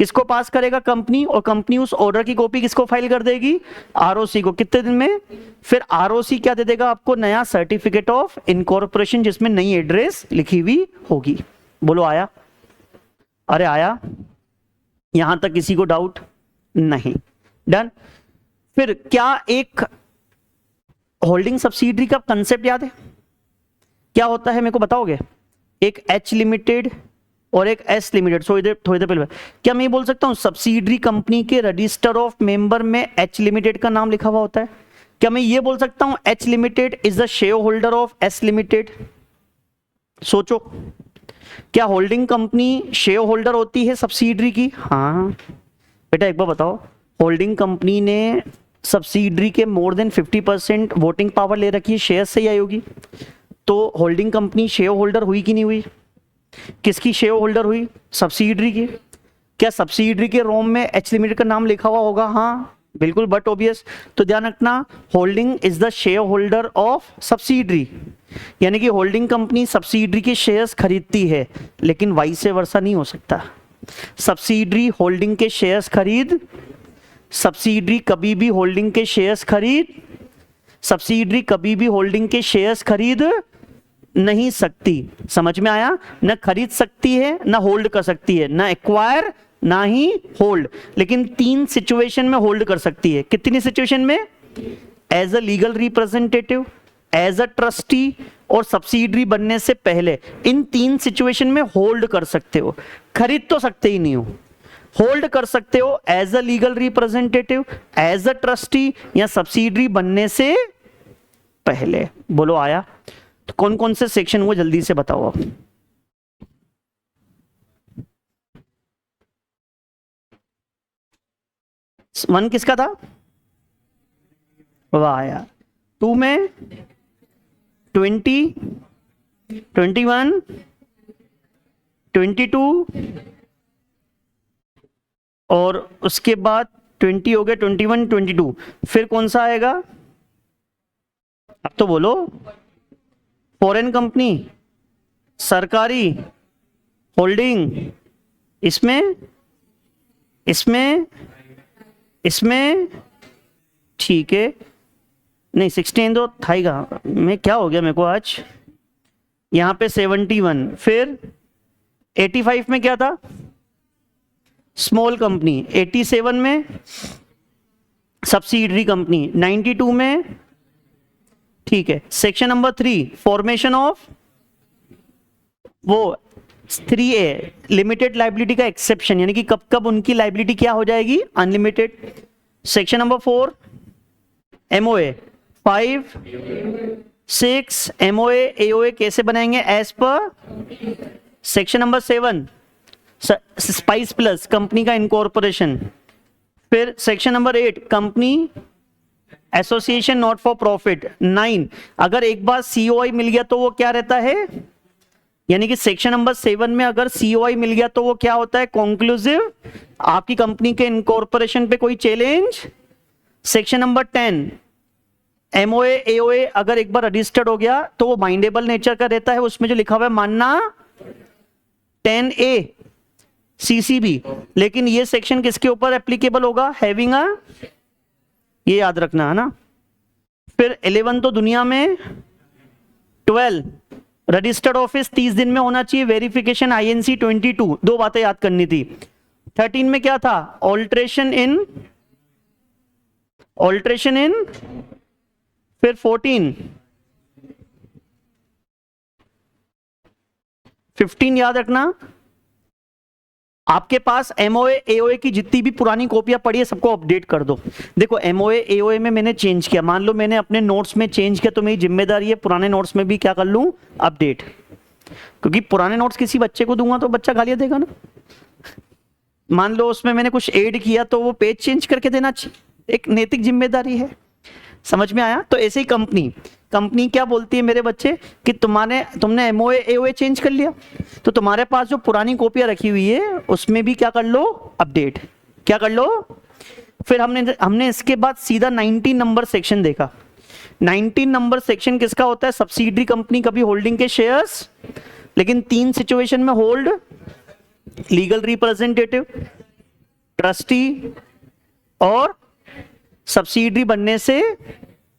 किसको पास करेगा? कंपनी। और कंपनी उस ऑर्डर की कॉपी किसको फाइल कर देगी? आरओसी को। कितने दिन में? फिर आरओसी क्या दे देगा आपको? नया सर्टिफिकेट ऑफ इनकॉर्पोरेशन, जिसमें नई एड्रेस लिखी हुई होगी। बोलो आया? अरे आया? यहां तक किसी को डाउट नहीं? डन। फिर क्या एक होल्डिंग सब्सिडरी का कंसेप्ट याद है? क्या होता है मेरे को बताओगे? एक एच लिमिटेड और एक एस लिमिटेड। थोड़ी देर पहले क्या मैं ये बोल सकता हूं सब्सिडरी कंपनी के रजिस्टर ऑफ मेंबर में एच लिमिटेड का नाम लिखा हुआ होता है? क्या मैं ये बोल सकता हूं H limited is the share holder of S limited? सोचो, क्या होल्डिंग कंपनी शेयर होल्डर होती है सब्सिडरी की? हाँ बेटा एक बार बताओ, होल्डिंग कंपनी ने सब्सिडरी के मोर देन 50% वोटिंग पावर ले रखी है, शेयर से ही आई होगी। तो होल्डिंग कंपनी शेयर होल्डर हुई कि नहीं हुई? किसकी शेयर होल्डर हुई? सब्सिडरी की। क्या सब्सिडरी के रोम में एच लिमिटेड का नाम लिखा हुआ होगा? हाँ बिल्कुल, बट ऑब्वियस। तो ध्यान रखना, holding is the share holder of subsidiary, यानी कि होल्डिंग कंपनी सब्सिडरी के शेयर्स खरीदती है, लेकिन वाइस वर्सा नहीं हो सकता। सब्सिडरी होल्डिंग के शेयर्स खरीद, सब्सिडरी कभी भी होल्डिंग के शेयर्स खरीद, सब्सिडरी कभी भी होल्डिंग के शेयर्स खरीद नहीं सकती। समझ में आया? ना खरीद सकती है, ना होल्ड कर सकती है, ना एक्वायर ना ही होल्ड। लेकिन 3 सिचुएशन में होल्ड कर सकती है। कितनी सिचुएशन में? As a legal representative, as a trustee और सब्सिडरी बनने से पहले। इन 3 सिचुएशन में होल्ड कर सकते हो। खरीद तो सकते ही नहीं हो, होल्ड कर सकते हो as a legal representative, as a trustee या सब्सिडरी बनने से पहले। बोलो आया? तो कौन कौन से सेक्शन हुए जल्दी से बताओ आप। वन किसका था? वाह यार। 2 में 20, 21, 22 और उसके बाद 20 हो गया, 21, 22। फिर कौन सा आएगा? अब तो बोलो। फॉरेन कंपनी, सरकारी, होल्डिंग, इसमें इसमें इसमें ठीक है। नहीं 16 तो था ही कहाँ मैं, क्या हो गया मेरे को आज? यहां पे 71। फिर 85 में क्या था? Small company. 87 में सब्सिडरी कंपनी 92 में, ठीक है। सेक्शन नंबर 3 फॉर्मेशन ऑफ, वो 3A लिमिटेड लाइबिलिटी का एक्सेप्शन, यानी कि कब कब उनकी लाइबिलिटी क्या हो जाएगी, unlimited. Section number 4 MOA, 5 6 MOA AOA कैसे बनाएंगे एज पर। Section number 7 spice plus company का इनकॉर्पोरेशन। फिर section number 8 company association not for profit. 9 अगर एक बार COI मिल गया तो वो क्या रहता है, यानी कि सेक्शन नंबर 7 में अगर COI मिल गया तो वो क्या होता है, कॉन्क्लूसिव, आपकी कंपनी के इनकॉर्पोरेशन पे कोई challenge. Section number 10 MOA AOA अगर एक बार रजिस्टर्ड हो गया तो वो बाइंडेबल नेचर का रहता है, उसमें जो लिखा हुआ है मानना। 10A CCB, लेकिन ये सेक्शन किसके ऊपर एप्लीकेबल होगा, हैविंग अ, ये याद रखना है ना। फिर 11 तो दुनिया में। 12 रजिस्टर्ड ऑफिस 30 दिन में होना चाहिए, वेरिफिकेशन INC 22, दो बातें याद करनी थी। 13 में क्या था, ऑल्ट्रेशन इन, फिर 14 15 याद रखना। आपके पास MOA AOA की जितनी भी पुरानी कॉपियां पड़ी है सबको अपडेट कर दो। देखो MOA AOA में मैंने चेंज किया, मान लो मैंने अपने नोट्स में चेंज किया तो मेरी जिम्मेदारी है पुराने नोट्स में भी क्या कर लूं, अपडेट, क्योंकि पुराने नोट्स किसी बच्चे को दूंगा तो बच्चा गालियां देगा ना। मान लो उसमें मैंने कुछ ऐड किया तो वो पेज चेंज करके देना चाहिए, एक नैतिक जिम्मेदारी है। समझ में आया। तो ऐसे ही कंपनी क्या बोलती है मेरे बच्चे कि तुमने MOA AOA चेंज कर लिया तो तुम्हारे पास जो पुरानी कॉपियां रखी हुई है उसमें भी क्या कर लो, अपडेट, क्या कर लो। फिर हमने इसके बाद सीधा 19 नंबर सेक्शन देखा। 19 नंबर सेक्शन किसका होता है, सब्सिडरी कंपनी कभी होल्डिंग के शेयर्स, लेकिन 3 सिचुएशन में होल्ड, लीगल रिप्रेजेंटेटिव, ट्रस्टी और सब्सिडरी बनने से।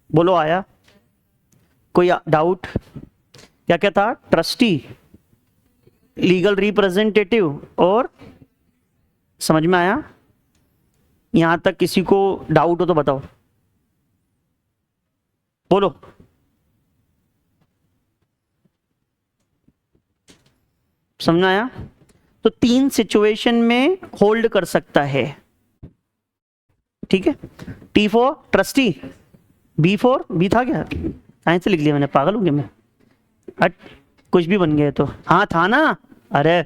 बोलो आया कोई डाउट, क्या क्या था, ट्रस्टी, लीगल रिप्रेजेंटेटिव और, समझ में आया। यहां तक किसी को डाउट हो तो बताओ, बोलो। समझ में आया। तो 3 सिचुएशन में होल्ड कर सकता है, ठीक है। T4 ट्रस्टी, B4 बी था क्या, साइंस से लिख लिया मैंने, पागल हूँ क्या मैं, कुछ भी बन गया तो, हाँ था ना, अरे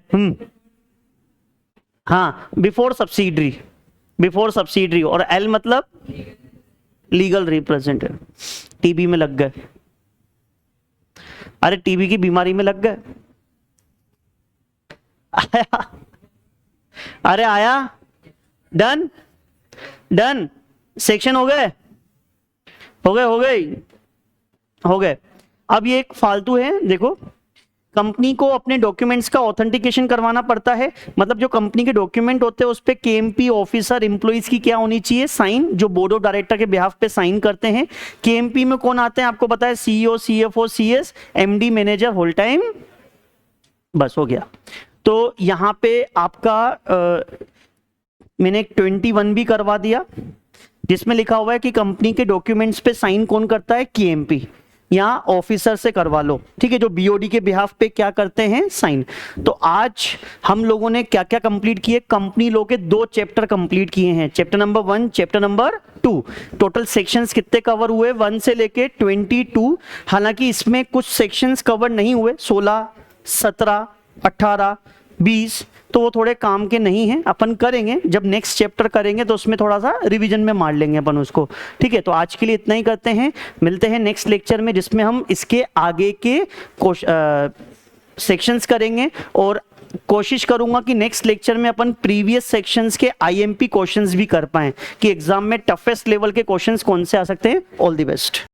हाँ, बिफोर सब्सिडरी, और L मतलब लीगल रिप्रेजेंटेटिव। TB में लग गए, अरे TB की बीमारी में लग गए, आया, अरे आया, डन, सेक्शन हो गए। अब ये एक फालतू है, देखो, कंपनी को अपने डॉक्यूमेंट्स का ऑथेंटिकेशन करवाना पड़ता है, मतलब जो कंपनी के डॉक्यूमेंट होते हैं उस पे KMP ऑफिसर एम्प्लॉइज की क्या होनी चाहिए, साइन, जो बोर्ड ऑफ डायरेक्टर के बिहाफ पे साइन करते हैं। KMP में कौन आते हैं आपको पता है, CEO, CFO, CS, MD, manager, whole time, बस हो गया। तो यहां पे आपका मैंने 21 भी करवा दिया जिसमें लिखा हुआ है कि कंपनी के डॉक्यूमेंट्स पे साइन कौन करता है, KMP, यहाँ ऑफिसर से करवा लो, ठीक है, जो BOD के बिहाफ पे क्या करते हैं, साइन। तो आज हम लोगों ने क्या क्या कंप्लीट किए, कंपनी लॉ के 2 चैप्टर कंप्लीट किए हैं, chapter number 1, chapter number 2। Total sections कितने कवर हुए, 1 से लेके 22। हालांकि इसमें कुछ सेक्शंस कवर नहीं हुए, 16, 17, 18, 20, तो वो थोड़े काम के नहीं हैं, अपन करेंगे जब नेक्स्ट चैप्टर करेंगे तो उसमें थोड़ा सा रिवीजन में मार लेंगे अपन उसको, ठीक है। तो आज के लिए इतना ही करते हैं, मिलते हैं नेक्स्ट लेक्चर में जिसमें हम इसके आगे के सेक्शंस करेंगे, और कोशिश करूंगा कि नेक्स्ट लेक्चर में अपन प्रीवियस सेक्शंस के IMP क्वेश्चंस भी कर पाएं कि एग्जाम में टफेस्ट लेवल के क्वेश्चंस कौन से आ सकते हैं। All the best.